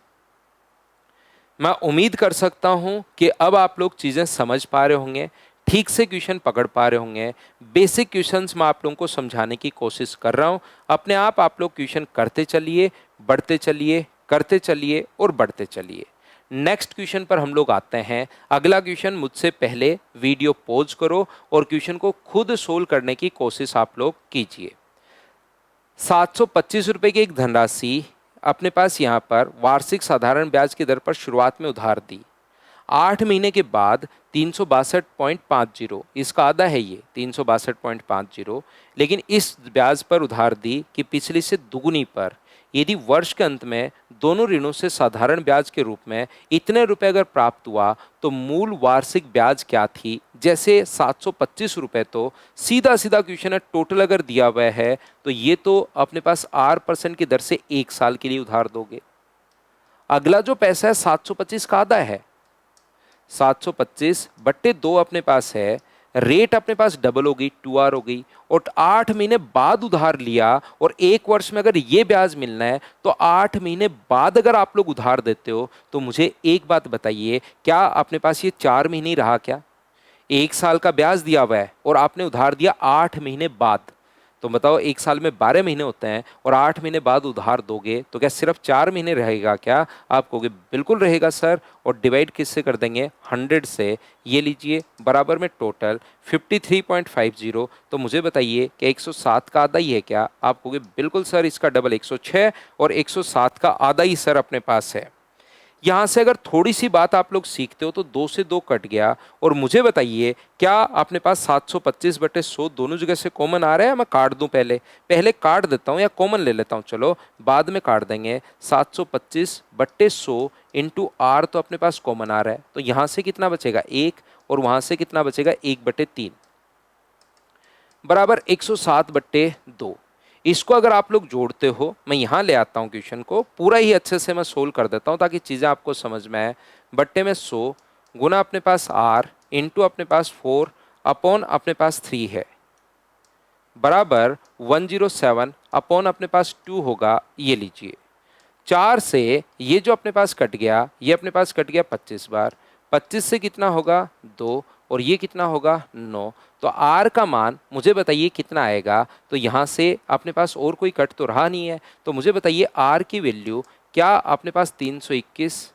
मैं उम्मीद कर सकता हूं कि अब आप लोग चीज़ें समझ पा रहे होंगे, ठीक से क्वेश्चन पकड़ पा रहे होंगे। बेसिक क्वेश्चंस मैं आप लोगों को समझाने की कोशिश कर रहा हूं। अपने आप लोग क्वेश्चन करते चलिए, बढ़ते चलिए, करते चलिए और बढ़ते चलिए। नेक्स्ट क्वेश्चन पर हम लोग आते हैं। अगला क्वेश्चन मुझसे पहले वीडियो पॉज करो और क्वेश्चन को खुद सोल्व करने की कोशिश आप लोग कीजिए। 725 रुपये की एक धनराशि अपने पास यहाँ पर वार्षिक साधारण ब्याज की दर पर शुरुआत में उधार दी। 8 महीने के बाद 362.50, इसका आधा है ये 362.50, लेकिन इस ब्याज पर उधार दी कि पिछली से दुगुनी पर। यदि वर्ष के अंत में दोनों ऋणों से साधारण ब्याज के रूप में इतने रुपए अगर प्राप्त हुआ तो मूल वार्षिक ब्याज क्या थी? जैसे 725 रुपये, तो सीधा सीधा क्वेश्चन है, टोटल अगर दिया हुआ है तो ये तो अपने पास 8% की दर से 1 साल के लिए उधार दोगे। अगला जो पैसा है 725 का आधा है, 725/2 अपने पास है। रेट अपने पास डबल हो गई, 2R हो गई, और 8 महीने बाद उधार लिया, और 1 वर्ष में अगर ये ब्याज मिलना है तो 8 महीने बाद अगर आप लोग उधार देते हो तो मुझे एक बात बताइए, क्या अपने पास ये 4 महीने ही रहा क्या? 1 साल का ब्याज दिया हुआ है और आपने उधार दिया 8 महीने बाद। तो बताओ 1 साल में 12 महीने होते हैं और 8 महीने बाद उधार दोगे तो क्या सिर्फ 4 महीने रहेगा क्या? आप कहोगे बिल्कुल रहेगा सर। और डिवाइड किससे कर देंगे? 100 से। ये लीजिए बराबर में टोटल 53.50। तो मुझे बताइए कि 107 का आधा ही है क्या? आप कहोगे बिल्कुल सर, इसका डबल 106, और 107 का आधा ही सर अपने पास है। यहाँ से अगर थोड़ी सी बात आप लोग सीखते हो तो 2 से 2 कट गया। और मुझे बताइए, क्या अपने पास 725/100 दोनों जगह से कॉमन आ रहा है? मैं काट दूं, पहले काट देता हूँ या कॉमन ले लेता हूँ, चलो बाद में काट देंगे। 725/100 इंटू आर तो अपने पास कॉमन आ रहा है, तो यहाँ से कितना बचेगा? 1, और वहाँ से कितना बचेगा? 1/3 बराबर 107/2। इसको अगर आप लोग जोड़ते हो, मैं यहाँ ले आता हूँ क्वेश्चन को, पूरा ही अच्छे से मैं सोल्व कर देता हूँ ताकि चीज़ें आपको समझ में आए। बट्टे में 100 गुना अपने पास R इंटू अपने पास 4 अपॉन अपने पास 3 है, बराबर 107 अपॉन अपने पास 2 होगा। ये लीजिए 4 से ये जो अपने पास कट गया, ये अपने पास कट गया 25 बार। 25 से कितना होगा? 2, और ये कितना होगा? 9। तो R का मान मुझे बताइए कितना आएगा? तो यहाँ से अपने पास और कोई कट तो रहा नहीं है, तो मुझे बताइए R की वैल्यू क्या अपने पास 321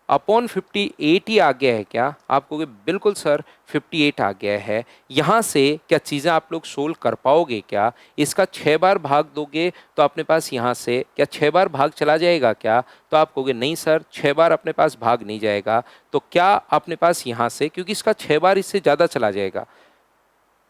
अपॉन 58 ही आ गया है क्या? आप कहोगे बिल्कुल सर 58 आ गया है। यहाँ से क्या चीज़ें आप लोग सोल्व कर पाओगे क्या? इसका 6 बार भाग दोगे तो अपने पास यहाँ से क्या 6 बार भाग चला जाएगा क्या? तो आप कहोगे नहीं सर 6 बार अपने पास भाग नहीं जाएगा। तो क्या अपने पास यहाँ से, क्योंकि इसका 6 बार इससे ज़्यादा चला जाएगा,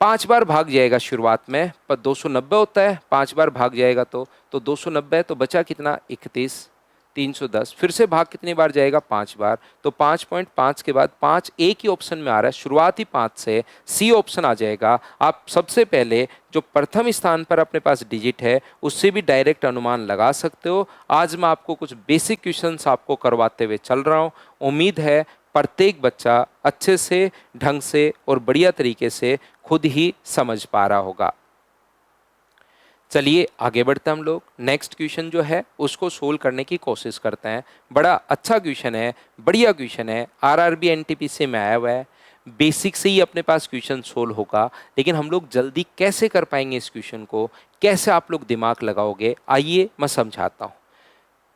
5 बार भाग जाएगा शुरुआत में, पर 290 होता है, 5 बार भाग जाएगा तो 290, तो बचा कितना? 31। 310 फिर से भाग कितनी बार जाएगा? 5 बार। तो 5.5 के बाद 5 एक ही ऑप्शन में आ रहा है, शुरुआती 5 से सी ऑप्शन आ जाएगा। आप सबसे पहले जो प्रथम स्थान पर अपने पास डिजिट है उससे भी डायरेक्ट अनुमान लगा सकते हो। आज मैं आपको कुछ बेसिक क्वेश्चंस आपको करवाते हुए चल रहा हूँ। उम्मीद है प्रत्येक बच्चा अच्छे से, ढंग से और बढ़िया तरीके से खुद ही समझ पा रहा होगा। चलिए आगे बढ़ते हम लोग। नेक्स्ट क्वेश्चन जो है उसको सोल्व करने की कोशिश करते हैं। बड़ा अच्छा क्वेश्चन है, बढ़िया क्वेश्चन है, आरआरबी एनटीपीसी में आया हुआ है। बेसिक से ही अपने पास क्वेश्चन सोल्व होगा, लेकिन हम लोग जल्दी कैसे कर पाएंगे इस क्वेश्चन को, कैसे आप लोग दिमाग लगाओगे, आइए मैं समझाता हूँ।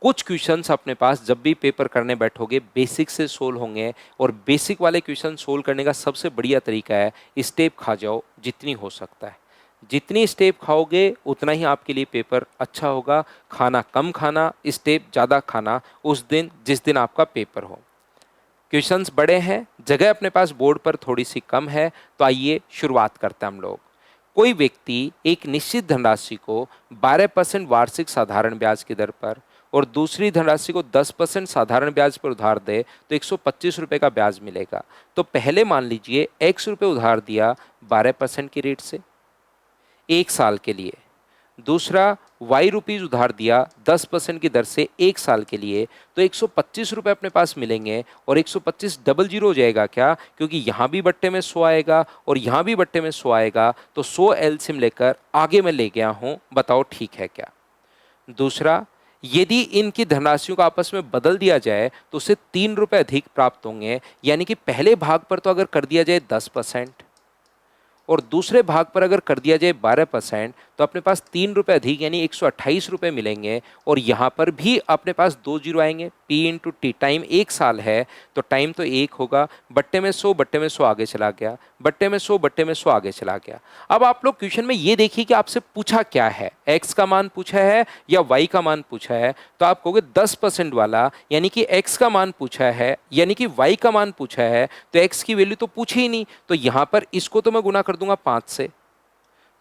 कुछ क्वेश्चंस अपने पास जब भी पेपर करने बैठोगे बेसिक से सोल्व होंगे, और बेसिक वाले क्वेश्चन सोल्व करने का सबसे बढ़िया तरीका है स्टेप खा जाओ जितनी हो सकता है। जितनी स्टेप खाओगे उतना ही आपके लिए पेपर अच्छा होगा। खाना कम खाना, स्टेप ज़्यादा खाना उस दिन जिस दिन आपका पेपर हो। क्वेश्चंस बड़े हैं, जगह अपने पास बोर्ड पर थोड़ी सी कम है, तो आइए शुरुआत करते हैं हम लोग। कोई व्यक्ति एक निश्चित धनराशि को 12% वार्षिक साधारण ब्याज की दर पर और दूसरी धनराशि को 10% साधारण ब्याज पर उधार दे तो 125 रुपये का ब्याज मिलेगा। तो पहले मान लीजिए x रुपये उधार दिया 12% की रेट से 1 साल के लिए, दूसरा वाई रुपीज उधार दिया 10% की दर से 1 साल के लिए, तो 125 रुपये अपने पास मिलेंगे और 125 डबल जीरो हो जाएगा क्या, क्योंकि यहाँ भी बट्टे में 100 आएगा और यहाँ भी बट्टे में 100 आएगा, तो 100 एलसीएम लेकर आगे मैं ले गया हूँ, बताओ ठीक है क्या। दूसरा, यदि इनकी धनराशियों को आपस में बदल दिया जाए तो उसे 3 रुपये अधिक प्राप्त होंगे, यानी कि पहले भाग पर तो अगर कर दिया जाए 10% और दूसरे भाग पर अगर कर दिया जाए 12%, तो अपने पास 3 रुपये अधिक यानी 128 रुपये मिलेंगे और यहाँ पर भी अपने पास 2 जीरो आएंगे। P इंटू टी, टाइम 1 साल है तो टाइम तो 1 होगा, बट्टे में 100 बट्टे में 100 आगे चला गया, बट्टे में 100 बट्टे में 100 आगे चला गया। अब आप लोग क्वेश्चन में ये देखिए कि आपसे पूछा क्या है, x का मान पूछा है या y का मान पूछा है, तो आप कहोगे 10% वाला, यानी कि x का मान पूछा है यानी कि y का मान पूछा है, तो x की वैल्यू तो पूछी ही नहीं, तो यहाँ पर इसको तो मैं गुना कर दूंगा 5 से,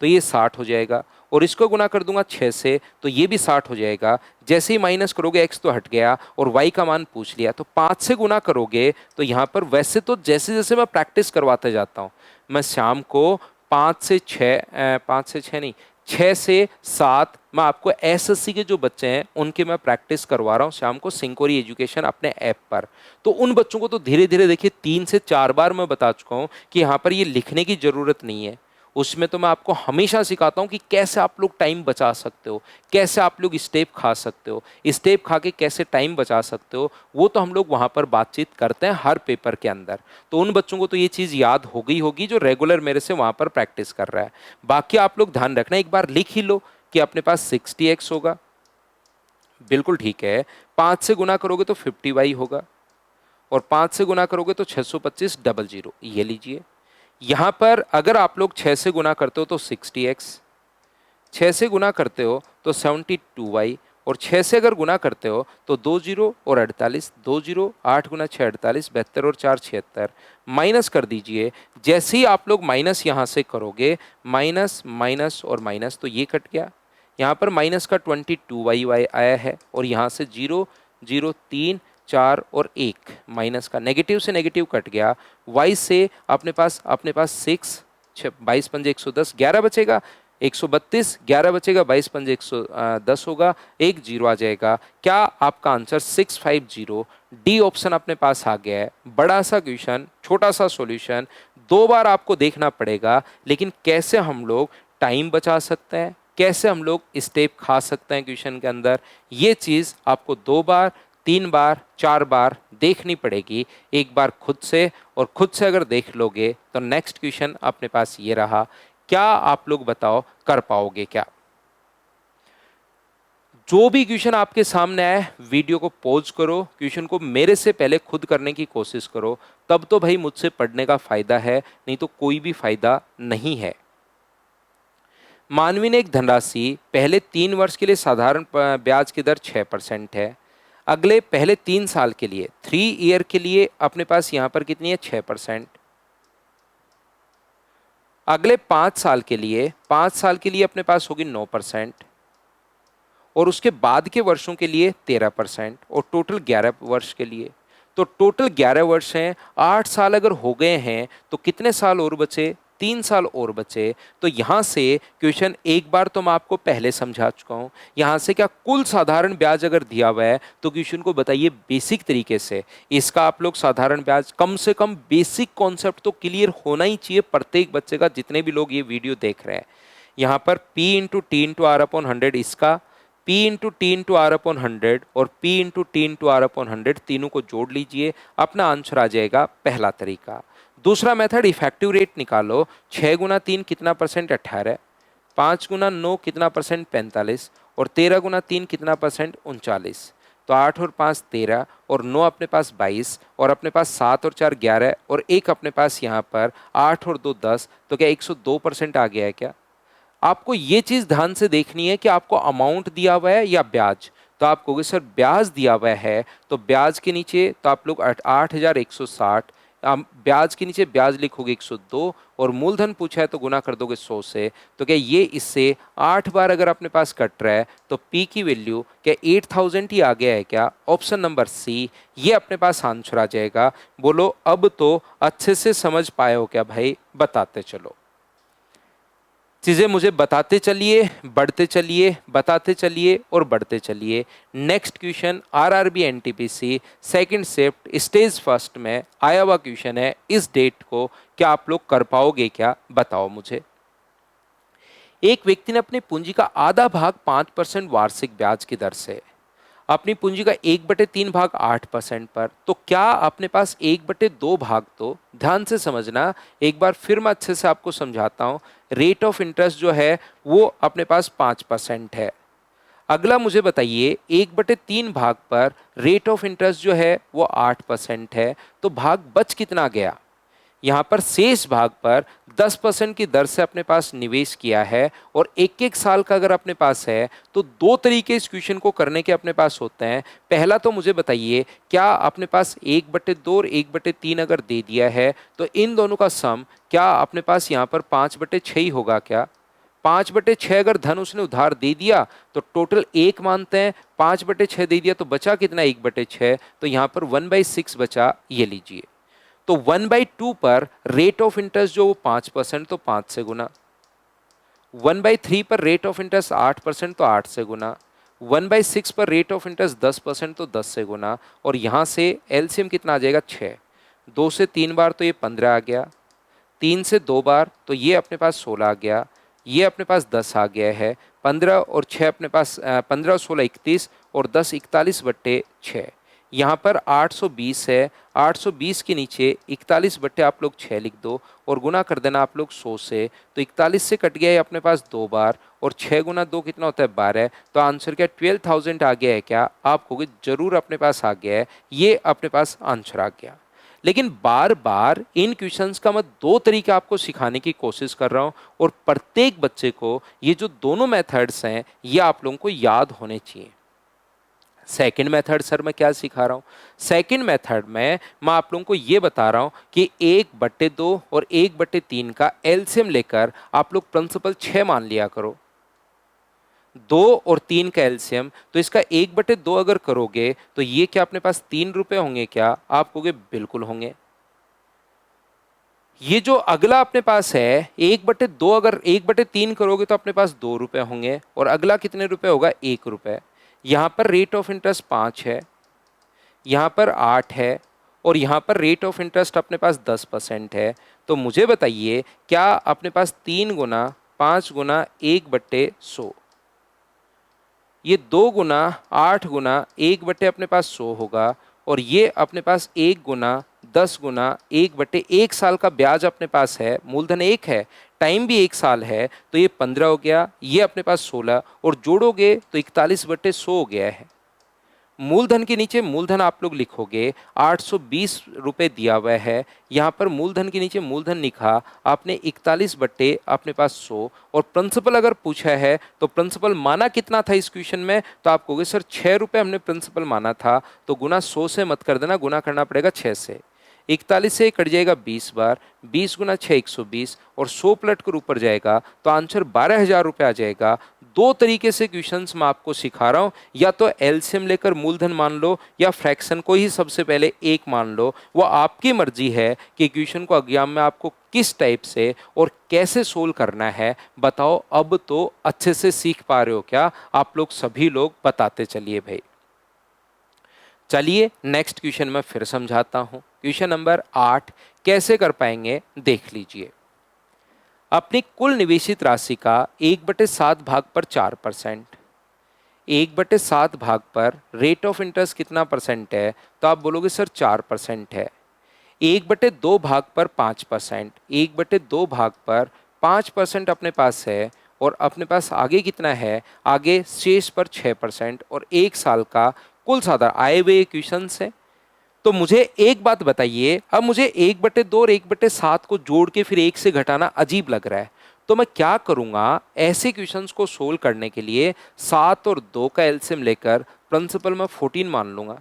तो ये 60 हो जाएगा, और इसको गुना कर दूंगा 6 से, तो ये भी 60 हो जाएगा। जैसे ही माइनस करोगे x तो हट गया और y का मान पूछ लिया, तो 5 से गुना करोगे तो यहाँ पर वैसे तो जैसे जैसे मैं प्रैक्टिस करवाते जाता हूँ, मैं शाम को 5 से 6 नहीं 6 से 7 मैं आपको एसएससी के जो बच्चे हैं उनके मैं प्रैक्टिस करवा रहा हूँ शाम को सिंकोरी एजुकेशन अपने ऐप पर। तो उन बच्चों को तो धीरे धीरे देखिए 3 से 4 बार मैं बता चुका हूँ कि यहाँ पर ये लिखने की ज़रूरत नहीं है, उसमें तो मैं आपको हमेशा सिखाता हूं कि कैसे आप लोग टाइम बचा सकते हो, कैसे आप लोग स्टेप खा सकते हो, स्टेप खा के कैसे टाइम बचा सकते हो, वो तो हम लोग वहां पर बातचीत करते हैं हर पेपर के अंदर। तो उन बच्चों को तो ये चीज़ याद हो गई होगी जो रेगुलर मेरे से वहां पर प्रैक्टिस कर रहा है। बाकी आप लोग ध्यान रखना, एक बार लिख ही लो कि अपने पास 60x होगा, बिल्कुल ठीक है। 5 से गुना करोगे तो 50y होगा और 5 से गुना करोगे तो 625 डबल जीरो, ये लीजिए। यहाँ पर अगर आप लोग 6 से गुना करते हो तो 60x, 6 से गुना करते हो तो 72y, और 6 से अगर गुना करते हो तो 2 जीरो और 48, 2 जीरो 8 गुना 6 48, 72 और 4 76, माइनस कर दीजिए। जैसे ही आप लोग माइनस यहाँ से करोगे, माइनस माइनस और माइनस, तो ये कट गया, यहाँ पर माइनस का 22y आया है और यहाँ से 0 0 3 4 और 1 माइनस का नेगेटिव से नेगेटिव कट गया। y से अपने पास 6 22 पंजे 110, 11 बचेगा 132, 11 बचेगा 22 पंजे 110 होगा, एक जीरो आ जाएगा। क्या आपका आंसर 650, डी ऑप्शन अपने पास आ गया है। बड़ा सा क्वेश्चन, छोटा सा सॉल्यूशन, 2 बार आपको देखना पड़ेगा, लेकिन कैसे हम लोग टाइम बचा सकते हैं, कैसे हम लोग स्टेप खा सकते हैं क्वेश्चन के अंदर, ये चीज़ आपको 2 बार 3 बार 4 बार देखनी पड़ेगी। एक बार खुद से, और खुद से अगर देख लोगे तो नेक्स्ट क्वेश्चन अपने पास ये रहा। क्या आप लोग बताओ कर पाओगे क्या? जो भी क्वेश्चन आपके सामने आए वीडियो को पॉज करो, क्वेश्चन को मेरे से पहले खुद करने की कोशिश करो, तब तो भाई मुझसे पढ़ने का फायदा है, नहीं तो कोई भी फायदा नहीं है। मानवी ने एक धनराशि पहले 3 वर्ष के लिए साधारण ब्याज की दर 6% है, अगले पहले 3 साल के लिए 3 ईयर के लिए अपने पास यहां पर कितनी है 6%, अगले 5 साल के लिए अपने पास होगी 9%, और उसके बाद के वर्षों के लिए 13%, और टोटल 11 वर्ष के लिए। तो टोटल 11 वर्ष हैं, 8 साल अगर हो गए हैं तो कितने साल और बचे, 3 साल और बचे। तो यहाँ से क्वेश्चन एक बार तो मैं आपको पहले समझा चुका हूँ, यहाँ से क्या कुल साधारण ब्याज अगर दिया हुआ है तो क्वेश्चन को बताइए बेसिक तरीके से, इसका आप लोग साधारण ब्याज कम से कम बेसिक कॉन्सेप्ट तो क्लियर होना ही चाहिए प्रत्येक बच्चे का, जितने भी लोग ये वीडियो देख रहे हैं। यहाँ पर P into T into R upon 100 इसका, P into T into R upon 100 और P into T into R upon 100 तीनों को जोड़ लीजिए, अपना आंसर आ जाएगा पहला तरीका। दूसरा मेथड इफेक्टिव रेट निकालो, 6 गुना 3 कितना परसेंट 18, 5 गुना 9 कितना परसेंट 45, और 13 गुना 3 कितना परसेंट 39। तो 8 और 5 13 और 9 अपने पास 22 और अपने पास 7 और 4 11 और एक अपने पास यहाँ पर 8 और 2 10। तो क्या 102% आ गया है क्या? आपको ये चीज़ ध्यान से देखनी है कि आपको अमाउंट दिया हुआ है या ब्याज। तो आप कहोगे सर ब्याज दिया हुआ है, तो ब्याज के नीचे तो आप लोग 8,160, ब्याज के नीचे ब्याज लिखोगे 102, और मूलधन पूछा है तो गुना कर दोगे 100 से। तो क्या ये इससे 8 बार अगर अपने पास कट रहा है तो पी की वैल्यू क्या 8000 ही आ गया है क्या? ऑप्शन नंबर सी, ये अपने पास आंसर आ जाएगा। बोलो अब तो अच्छे से समझ पाए हो क्या भाई? बताते चलो, चीजें मुझे बताते चलिए, बढ़ते चलिए, बताते चलिए और बढ़ते चलिए। Next question RRB NTPC second shift stage first में आया हुआ क्वेश्चन है। इस डेट को क्या आप लोग कर पाओगे क्या? बताओ मुझे। एक व्यक्ति ने अपनी पूंजी का आधा भाग 5% वार्षिक ब्याज की दर से, अपनी पूंजी का 1/3 भाग 8% पर, तो क्या अपने पास 1/2 भाग, तो ध्यान से समझना, एक बार फिर मैं अच्छे से आपको समझाता हूं। रेट ऑफ इंटरेस्ट जो है वो अपने पास 5% है। अगला मुझे बताइए 1/3 भाग पर रेट ऑफ इंटरेस्ट जो है वो 8% है, तो भाग बच कितना गया? यहाँ पर शेष भाग पर 10% की दर से अपने पास निवेश किया है, और एक एक साल का अगर अपने पास है तो दो तरीके इस क्वेश्चन को करने के अपने पास होते हैं। पहला तो मुझे बताइए क्या अपने पास 1/2 और 1/3 अगर दे दिया है तो इन दोनों का सम क्या अपने पास यहाँ पर 5/6 ही होगा क्या? 5/6 अगर धन उसने उधार दे दिया तो टोटल 1 मानते हैं, 5/6 दे दिया तो बचा कितना? 1/6, तो यहाँ पर 1/6 बचा, ये लीजिए। तो 1/2 पर रेट ऑफ इंटरेस्ट जो वो 5%, तो 5 से गुना। 1/3 पर रेट ऑफ इंटरेस्ट 8%, तो 8 से गुना। 1/6 पर रेट ऑफ इंटरेस्ट 10%, तो 10 से गुना। और यहाँ से एलसीएम कितना आ जाएगा? 6। 2 से 3 बार तो ये 15 आ गया, 3 से 2 बार तो ये अपने पास 16 आ गया, ये अपने पास 10 आ गया है। 15 और 6 अपने पास 15 16 31 और 10 41/6। यहाँ पर 820 है, 820 के नीचे 41 आप लोग 6 लिख दो और गुना कर देना आप लोग 100 से। तो 41 से कट गया है अपने पास 2 बार, और 6 गुना 2 कितना होता है? 12। तो आंसर क्या 12,000 आ गया है क्या? आप कहोगे जरूर अपने पास आ गया है, ये अपने पास आंसर आ गया। लेकिन बार बार इन क्वेश्चंस का मैं दो तरीके आपको सिखाने की कोशिश कर रहा हूं, और प्रत्येक बच्चे को ये जो दोनों मेथड्स हैं ये आप लोगों को याद होने चाहिए। सेकंड मेथड सर मैं क्या सिखा रहा हूं? सेकंड मेथड में मैं आप लोगों को ये बता रहा हूं कि 1/2 और 1/3 का एलसीएम लेकर आप लोग प्रिंसिपल 6 मान लिया करो। 2 और 3 का एलसीएम, तो इसका 1/2 अगर करोगे तो ये क्या अपने पास 3 रुपए होंगे क्या? आप कहोगे बिल्कुल होंगे। ये जो अगला अपने पास है 1/2 अगर 1/3 करोगे तो अपने पास 2 रुपए होंगे, और अगला कितने रुपए होगा? 1 रुपए। यहाँ पर रेट ऑफ इंटरेस्ट 5 है, यहाँ पर 8 है, और यहाँ पर रेट ऑफ इंटरेस्ट अपने पास 10% है। तो मुझे बताइए क्या अपने पास 3 गुना 5 गुना 1/100, ये 2 गुना 8 गुना 1/, अपने पास 100 होगा, और ये अपने पास 1 गुना 10 गुना 1/1 साल का ब्याज अपने पास है, मूलधन 1 है, टाइम भी 1 साल है, तो ये 15 हो गया, ये अपने पास 16, और जोड़ोगे तो 41/100 हो गया है। मूलधन के नीचे मूलधन आप लोग लिखोगे 820 रुपए दिया हुआ है, यहाँ पर मूलधन के नीचे मूलधन लिखा आपने 41 अपने पास 100, और प्रिंसिपल अगर पूछा है तो प्रिंसिपल माना कितना था इस क्वेश्चन में? तो आप कहोगे सर 6 रुपए हमने प्रिंसिपल माना था, तो गुना 100 से मत कर देना, गुना करना पड़ेगा 6 से। 41 से कट जाएगा 20 बार, 20 गुना 6 120, और 100 पलट कर ऊपर जाएगा तो आंसर 12,000 रुपये आ जाएगा। दो तरीके से क्वेश्चंस मैं आपको सिखा रहा हूं, या तो एलसीएम लेकर मूलधन मान लो या फ्रैक्शन को ही सबसे पहले 1 मान लो। वो आपकी मर्जी है कि क्वेश्चन को एग्जाम में आपको किस टाइप से और कैसे सोल्व करना है। बताओ अब तो अच्छे से सीख पा रहे हो क्या आप लोग? सभी लोग बताते चलिए भाई। चलिए नेक्स्ट क्वेश्चन मैं फिर समझाता हूं। क्वेश्चन नंबर 8 कैसे कर पाएंगे देख लीजिए। अपनी कुल निवेशित राशि का 1/7 भाग पर 4%, 1/7 भाग पर रेट ऑफ इंटरेस्ट कितना परसेंट है? तो आप बोलोगे सर 4% है। 1/2 भाग पर 5%, 1/2 भाग पर 5% अपने पास है, और अपने पास आगे कितना है? आगे शेष पर 6%, और 1 साल का कुल साधारण आए हुए क्वेश्चन है। तो मुझे एक बात बताइए, अब मुझे 1/2 और 1/7 को जोड़ के फिर 1 से घटाना अजीब लग रहा है, तो मैं क्या करूंगा? ऐसे क्वेश्चंस को सोल्व करने के लिए 7 और 2 का एलसीएम लेकर प्रिंसिपल मैं 14 मान लूंगा,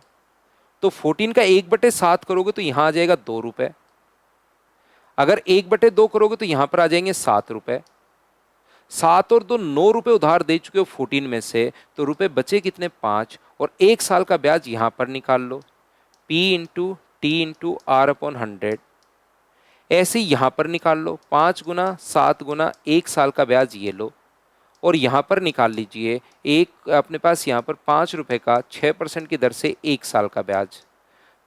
तो 14 का 1/7 करोगे तो यहां आ जाएगा 2 रुपए। अगर 1/2 करोगे तो यहां पर आ जाएंगे 7 रुपए। 7 और 2 9 रुपए उधार दे चुके हो 14 में से, तो रुपए बचे कितने? 5। और 1 साल का ब्याज यहां पर निकाल लो, P into T into R upon 100। ऐसे ही यहां पर निकाल लो, 5 गुना 7 गुना 1 साल का ब्याज ये लो, और यहां पर निकाल लीजिए एक अपने पास यहां पर 5 रुपए का 6% की दर से 1 साल का ब्याज।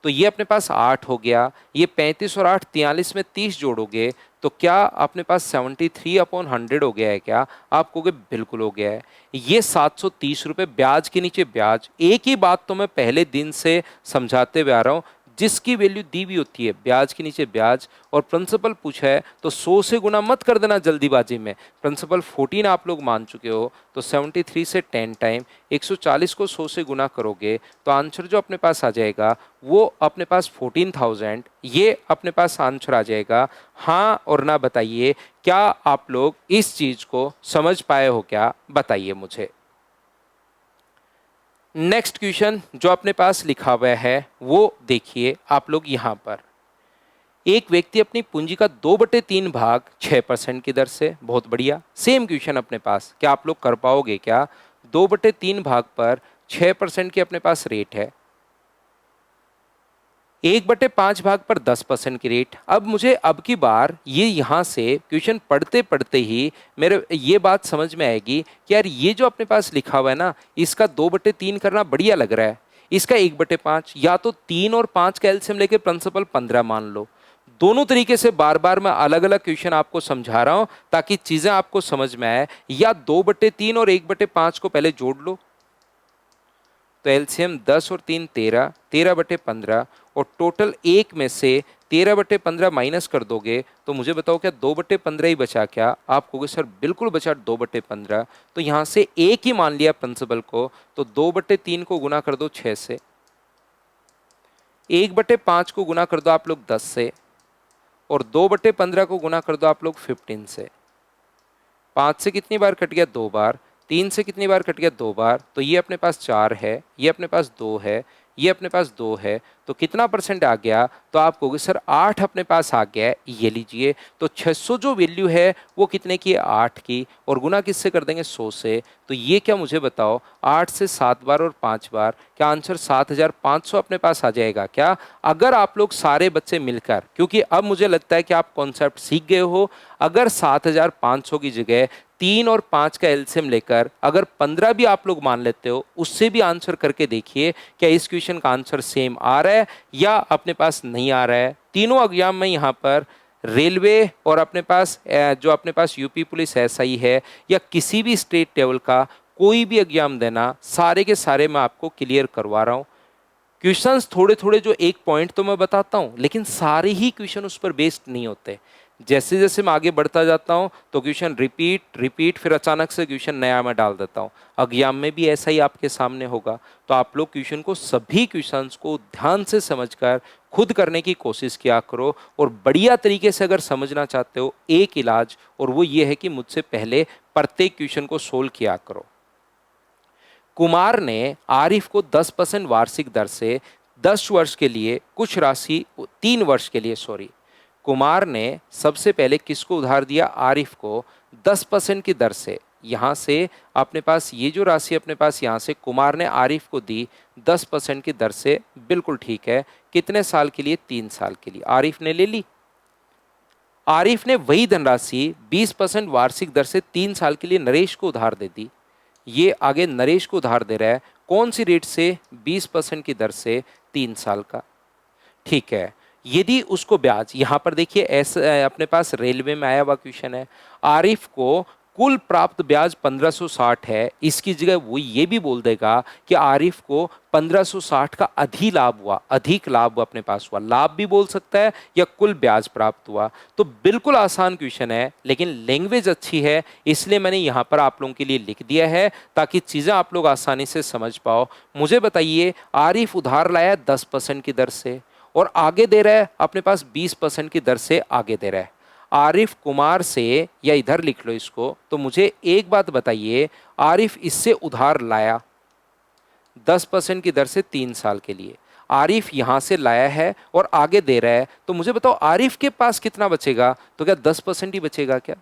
तो ये अपने पास 8 हो गया। ये 35 और 8 43 में 30 जोड़ोगे तो क्या अपने पास 73/100 हो गया है क्या? आप कहोगे बिल्कुल हो गया है। ये 730 रुपए ब्याज के नीचे ब्याज। एक ही बात तो मैं पहले दिन से समझाते हुए आ रहा हूं, जिसकी वैल्यू दी हुई होती है ब्याज के नीचे ब्याज, और प्रिंसिपल पूछा है तो 100 से गुना मत कर देना जल्दीबाजी में। प्रिंसिपल 14 आप लोग मान चुके हो, तो 73 से 10 टाइम 140 को 100 से गुना करोगे तो आंसर जो अपने पास आ जाएगा वो अपने पास 14,000, ये अपने पास आंसर आ जाएगा। हाँ और ना बताइए, क्या आप लोग इस चीज को समझ पाए हो क्या? बताइए मुझे। नेक्स्ट क्वेश्चन जो अपने पास लिखा हुआ है वो देखिए आप लोग यहां पर। एक व्यक्ति अपनी पूंजी का 2/3 भाग 6% की दर से, बहुत बढ़िया, सेम क्वेश्चन अपने पास, क्या आप लोग कर पाओगे क्या? 2/3 भाग पर 6% की अपने पास रेट है, 1/5 भाग पर 10% की रेट। अब मुझे अब की बार ये यहाँ से क्वेश्चन पढ़ते पढ़ते ही मेरे ये बात समझ में आएगी कि यार ये जो अपने पास लिखा हुआ है ना, इसका 2/3 करना बढ़िया लग रहा है, इसका 1/5, या तो 3 और 5 का एलसीएम लेके प्रिंसिपल 15 मान लो। दोनों तरीके से बार बार मैं अलग अलग क्वेश्चन आपको समझा रहा हूं ताकि चीजें आपको समझ में आए। या 2/3 और 1/5 को पहले जोड़ लो, तो एलसीएम 10 और 3 13, 13/15, और टोटल एक में से 13/15 माइनस कर दोगे तो मुझे बताओ क्या 2/15 ही बचा क्या? आप कहोगे सर बिल्कुल बचा 2/15। तो यहां से एक ही मान लिया प्रिंसिपल को, तो 2/3 को गुना कर दो 6 से, 1/5 को गुना कर दो आप लोग 10 से, और 2/15 को गुना कर दो आप लोग 15 से। 5 से कितनी बार कट गया? 2 बार। 3 से कितनी बार कट गया? 2 बार। तो ये अपने पास 4 है, ये अपने पास 2 है, ये अपने पास 2 है, तो कितना परसेंट आ गया? तो आप कहोगे सर 8 अपने पास आ गया है, ये लीजिए। तो 600 जो वैल्यू है वो कितने की है? 8 की, और गुना किससे कर देंगे? 100 से। तो ये क्या मुझे बताओ, 8 से 7 बार और 5 बार, क्या आंसर 7,500 अपने पास आ जाएगा क्या? अगर आप लोग सारे बच्चे मिलकर, क्योंकि अब मुझे लगता है कि आप कॉन्सेप्ट सीख गए हो, अगर 7,500 की जगह 3 और 5 का एलसीएम लेकर अगर 15 भी आप लोग मान लेते हो, उससे भी आंसर करके देखिए क्या इस क्वेश्चन का आंसर सेम आ रहा है या अपने पास नहीं आ रहा है। तीनों एग्जाम में यहाँ पर रेलवे और अपने पास जो अपने पास यूपी पुलिस एसआई है या किसी भी स्टेट लेवल का कोई भी एग्जाम देना, सारे के सारे मैं आपको क्लियर करवा रहा हूँ। क्वेश्चंस थोड़े थोड़े जो एक पॉइंट तो मैं बताता हूँ, लेकिन सारे ही क्वेश्चन उस पर बेस्ड नहीं होते। जैसे जैसे मैं आगे बढ़ता जाता हूँ तो क्वेश्चन रिपीट रिपीट, फिर अचानक से क्वेश्चन नया मैं डाल देता हूँ। एग्जाम में भी ऐसा ही आपके सामने होगा। तो आप लोग क्वेश्चन को, सभी क्वेश्चंस को ध्यान से समझकर खुद करने की कोशिश किया करो, और बढ़िया तरीके से अगर समझना चाहते हो एक इलाज, और वो ये है कि मुझसे पहले प्रत्येक क्वेश्चन को सोल्व किया करो। कुमार ने आरिफ को 10% वार्षिक दर से 10 वर्ष के लिए कुछ राशि 3 वर्ष के लिए कुमार ने सबसे पहले किसको उधार दिया? आरिफ को 10% की दर से। यहाँ से अपने पास ये जो राशि अपने पास यहाँ से कुमार ने आरिफ को दी 10% की दर से, बिल्कुल ठीक है। कितने साल के लिए? 3 साल के लिए। आरिफ ने ले ली। आरिफ ने वही धनराशि 20% वार्षिक दर से 3 साल के लिए नरेश को उधार दे दी। ये आगे नरेश को उधार दे रहा है, कौन सी रेट से? 20% की दर से 3 साल का, ठीक है। यदि उसको ब्याज, यहां पर देखिए ऐसे अपने पास रेलवे में आया हुआ क्वेश्चन है, आरिफ को कुल प्राप्त ब्याज 1560 है, इसकी जगह वो ये भी बोल देगा कि आरिफ को 1560 का अधिक लाभ हुआ अपने पास हुआ, लाभ भी बोल सकता है या कुल ब्याज प्राप्त हुआ। तो बिल्कुल आसान क्वेश्चन है, लेकिन लैंग्वेज अच्छी है इसलिए मैंने यहाँ पर आप लोगों के लिए लिख दिया है ताकि चीज़ें आप लोग आसानी से समझ पाओ। मुझे बताइए, आरिफ उधार लाया 10% की दर से और आगे दे रहा है अपने पास 20% की दर से आगे दे रहा है। आरिफ कुमार से, या इधर लिख लो इसको, तो मुझे एक बात बताइए, आरिफ इससे उधार लाया 10% की दर से 3 साल के लिए। आरिफ यहां से लाया है और आगे दे रहा है, तो मुझे बताओ आरिफ के पास कितना बचेगा? तो क्या 10% ही बचेगा क्या?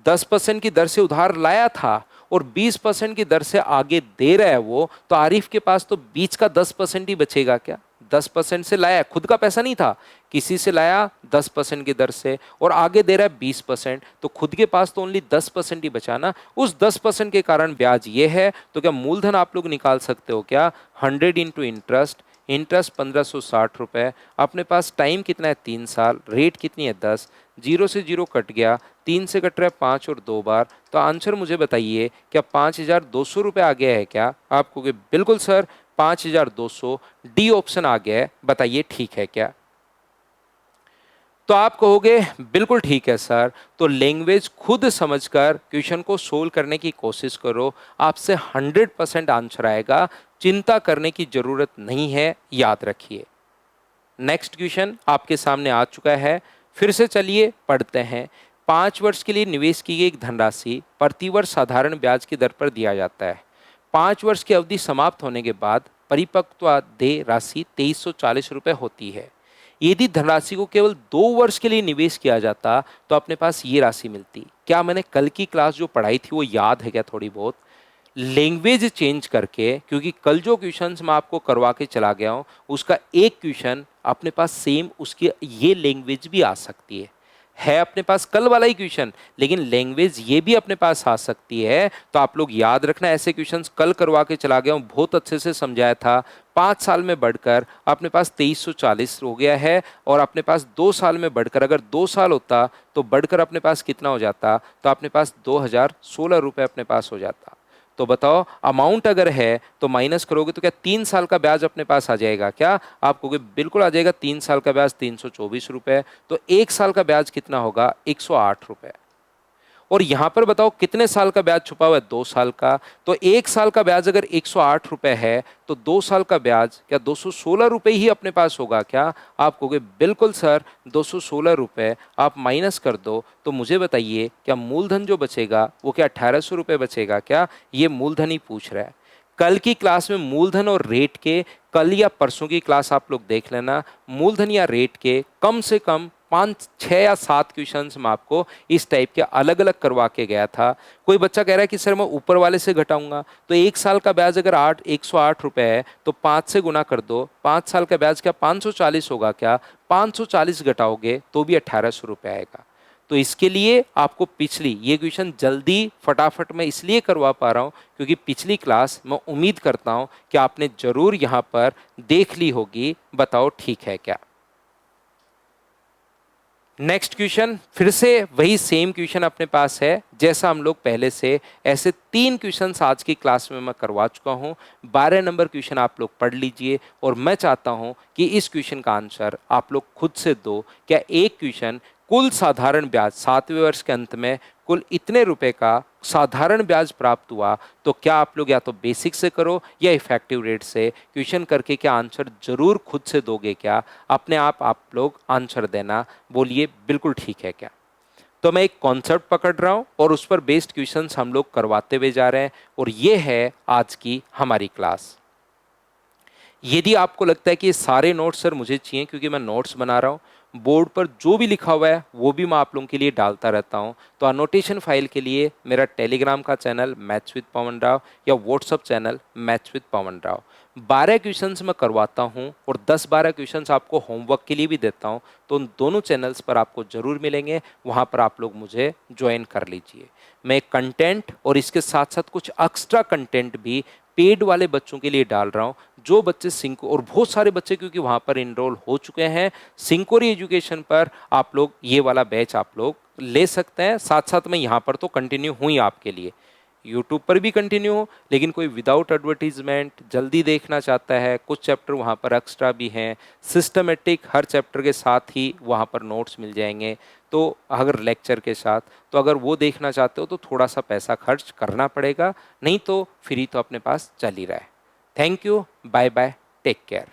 10% की दर से उधार लाया था और 20% की दर से आगे दे रहा है वो, तो आरिफ के पास तो बीच का 10% ही बचेगा क्या? 10% से लाया, खुद का पैसा नहीं था, किसी से लाया 10% की दर से और आगे दे रहा है 20%, तो खुद के पास तो ओनली 10% ही बचा ना। उस 10% के कारण ब्याज ये है, तो क्या मूलधन आप लोग निकाल सकते हो क्या? 100 इंटू इंटरेस्ट, इंटरेस्ट 1560 रुपए, अपने पास टाइम कितना है 3 साल, रेट कितनी है 10, जीरो से जीरो कट गया, 3 से कट रहा है 5 और 2 बार, तो आंसर मुझे बताइए क्या 5200 रुपये आ गया है क्या? आप कहोगे बिल्कुल सर 5200, डी ऑप्शन आ गया है, बताइए ठीक है क्या? तो आप कहोगे बिल्कुल ठीक है सर। तो लैंग्वेज खुद समझकर क्वेश्चन को सोल्व करने की कोशिश करो, आपसे 100% आंसर आएगा, चिंता करने की जरूरत नहीं है, याद रखिए। नेक्स्ट क्वेश्चन आपके सामने आ चुका है, फिर से चलिए पढ़ते हैं। 5 वर्ष के लिए निवेश की गई एक धनराशि प्रतिवर्ष साधारण ब्याज की दर पर दिया जाता है। 5 वर्ष की अवधि समाप्त होने के बाद परिपक्वतादेय राशि 2340 रुपये होती है। यदि धनराशि को केवल 2 वर्ष के लिए निवेश किया जाता तो अपने पास ये राशि मिलती। क्या मैंने कल की क्लास जो पढ़ाई थी वो याद है क्या? थोड़ी बहुत लैंग्वेज चेंज करके, क्योंकि कल जो क्वेश्चंस मैं आपको करवा के चला गया हूं उसका एक क्वेश्चन अपने पास सेम उसकी ये लैंग्वेज भी आ सकती है अपने पास कल वाला ही क्वेश्चन, लेकिन लैंग्वेज ये भी अपने पास आ सकती है। तो आप लोग याद रखना, ऐसे क्वेश्चंस कल करवा के चला गया हूं, बहुत अच्छे से समझाया था। 5 साल में बढ़कर अपने पास 2340 हो गया है और अपने पास 2 साल में बढ़कर, अगर 2 साल होता तो बढ़कर अपने पास कितना हो जाता? तो अपने पास 2016 रुपये अपने पास हो जाता। तो बताओ अमाउंट अगर है तो माइनस करोगे तो क्या 3 साल का ब्याज अपने पास आ जाएगा क्या? आप कहोगे बिल्कुल आ जाएगा, 3 साल का ब्याज 324 रुपये, तो 1 साल का ब्याज कितना होगा? 108 रुपये। और यहां पर बताओ कितने साल का ब्याज छुपा हुआ है? 2 साल का। तो 1 साल का ब्याज अगर 108 रुपये है तो 2 साल का ब्याज क्या 216 रुपये ही अपने पास होगा क्या? आप कहोगे बिल्कुल सर 216 रुपये। आप माइनस कर दो तो मुझे बताइए क्या मूलधन जो बचेगा वो क्या 1800 रुपये बचेगा क्या? ये मूलधन ही पूछ रहा है। कल की क्लास में मूलधन और रेट के, कल या परसों की क्लास आप लोग देख लेना, मूलधन या रेट के कम से कम 5, 6 या 7 क्वेश्चंस मैं आपको इस टाइप के अलग अलग करवा के गया था। कोई बच्चा कह रहा है कि सर मैं ऊपर वाले से घटाऊंगा, तो 1 साल का ब्याज अगर 108 रुपये है तो 5 से गुना कर दो, 5 साल का ब्याज क्या 540 होगा क्या? 540 घटाओगे तो भी 1800 रुपये आएगा। तो इसके लिए आपको पिछली ये क्वेश्चन जल्दी फटाफट मैं इसलिए करवा पा रहा हूँ क्योंकि पिछली क्लास मैं उम्मीद करता हूँ कि आपने जरूर यहाँ पर देख ली होगी। बताओ ठीक है क्या? नेक्स्ट क्वेश्चन, फिर से वही सेम क्वेश्चन अपने पास है जैसा हम लोग पहले से, ऐसे 3 क्वेश्चन आज की क्लास में मैं करवा चुका हूं। 12 नंबर क्वेश्चन आप लोग पढ़ लीजिए और मैं चाहता हूं कि इस क्वेश्चन का आंसर आप लोग खुद से दो। क्या एक क्वेश्चन कुल साधारण ब्याज 7वें वर्ष के अंत में कुल इतने रुपए का साधारण ब्याज प्राप्त हुआ, तो क्या आप लोग या तो बेसिक से करो या इफेक्टिव रेट से क्वेश्चन करके क्या आंसर जरूर खुद से दोगे क्या? अपने आप लोग आंसर देना, बोलिए बिल्कुल ठीक है क्या? तो मैं एक कॉन्सेप्ट पकड़ रहा हूं और उस पर बेस्ड क्वेश्चंस हम लोग करवाते हुए जा रहे हैं और ये है आज की हमारी क्लास। यदि आपको लगता है कि ये सारे नोट्स सर मुझे चाहिए क्योंकि मैं नोट्स बना रहा हूँ, बोर्ड पर जो भी लिखा हुआ है वो भी मैं आप लोगों के लिए डालता रहता हूँ, तो अनोटेशन फाइल के लिए मेरा टेलीग्राम का channel maths with Pawan Rao या WhatsApp channel maths with Pawan Rao, 12 questions मैं करवाता हूँ और 10-12 क्वेश्चंस आपको होमवर्क के लिए भी देता हूँ। तो उन दोनों चैनल्स पर आपको जरूर मिलेंगे, वहाँ पर आप लोग मुझे ज्वाइन कर लीजिए। मैं कंटेंट और इसके साथ साथ कुछ एक्स्ट्रा कंटेंट भी पेड वाले बच्चों के लिए डाल रहा हूँ, जो बच्चे सिंको, और बहुत सारे बच्चे क्योंकि वहाँ पर इनरोल हो चुके हैं सिंकोरी एजुकेशन पर, आप लोग ये वाला बैच आप लोग ले सकते हैं। साथ साथ मैं यहाँ पर तो कंटिन्यू हुई आपके लिए, यूट्यूब पर भी कंटिन्यू हो, लेकिन कोई विदाउट एडवर्टीजमेंट जल्दी देखना चाहता है, कुछ चैप्टर वहाँ पर एक्स्ट्रा भी हैं, सिस्टमेटिक हर चैप्टर के साथ ही वहाँ पर नोट्स मिल जाएंगे। तो अगर लेक्चर के साथ, तो अगर वो देखना चाहते हो तो थोड़ा सा पैसा खर्च करना पड़ेगा, नहीं तो फ्री तो अपने पास चल ही रहा है। Thank you, bye bye, take care.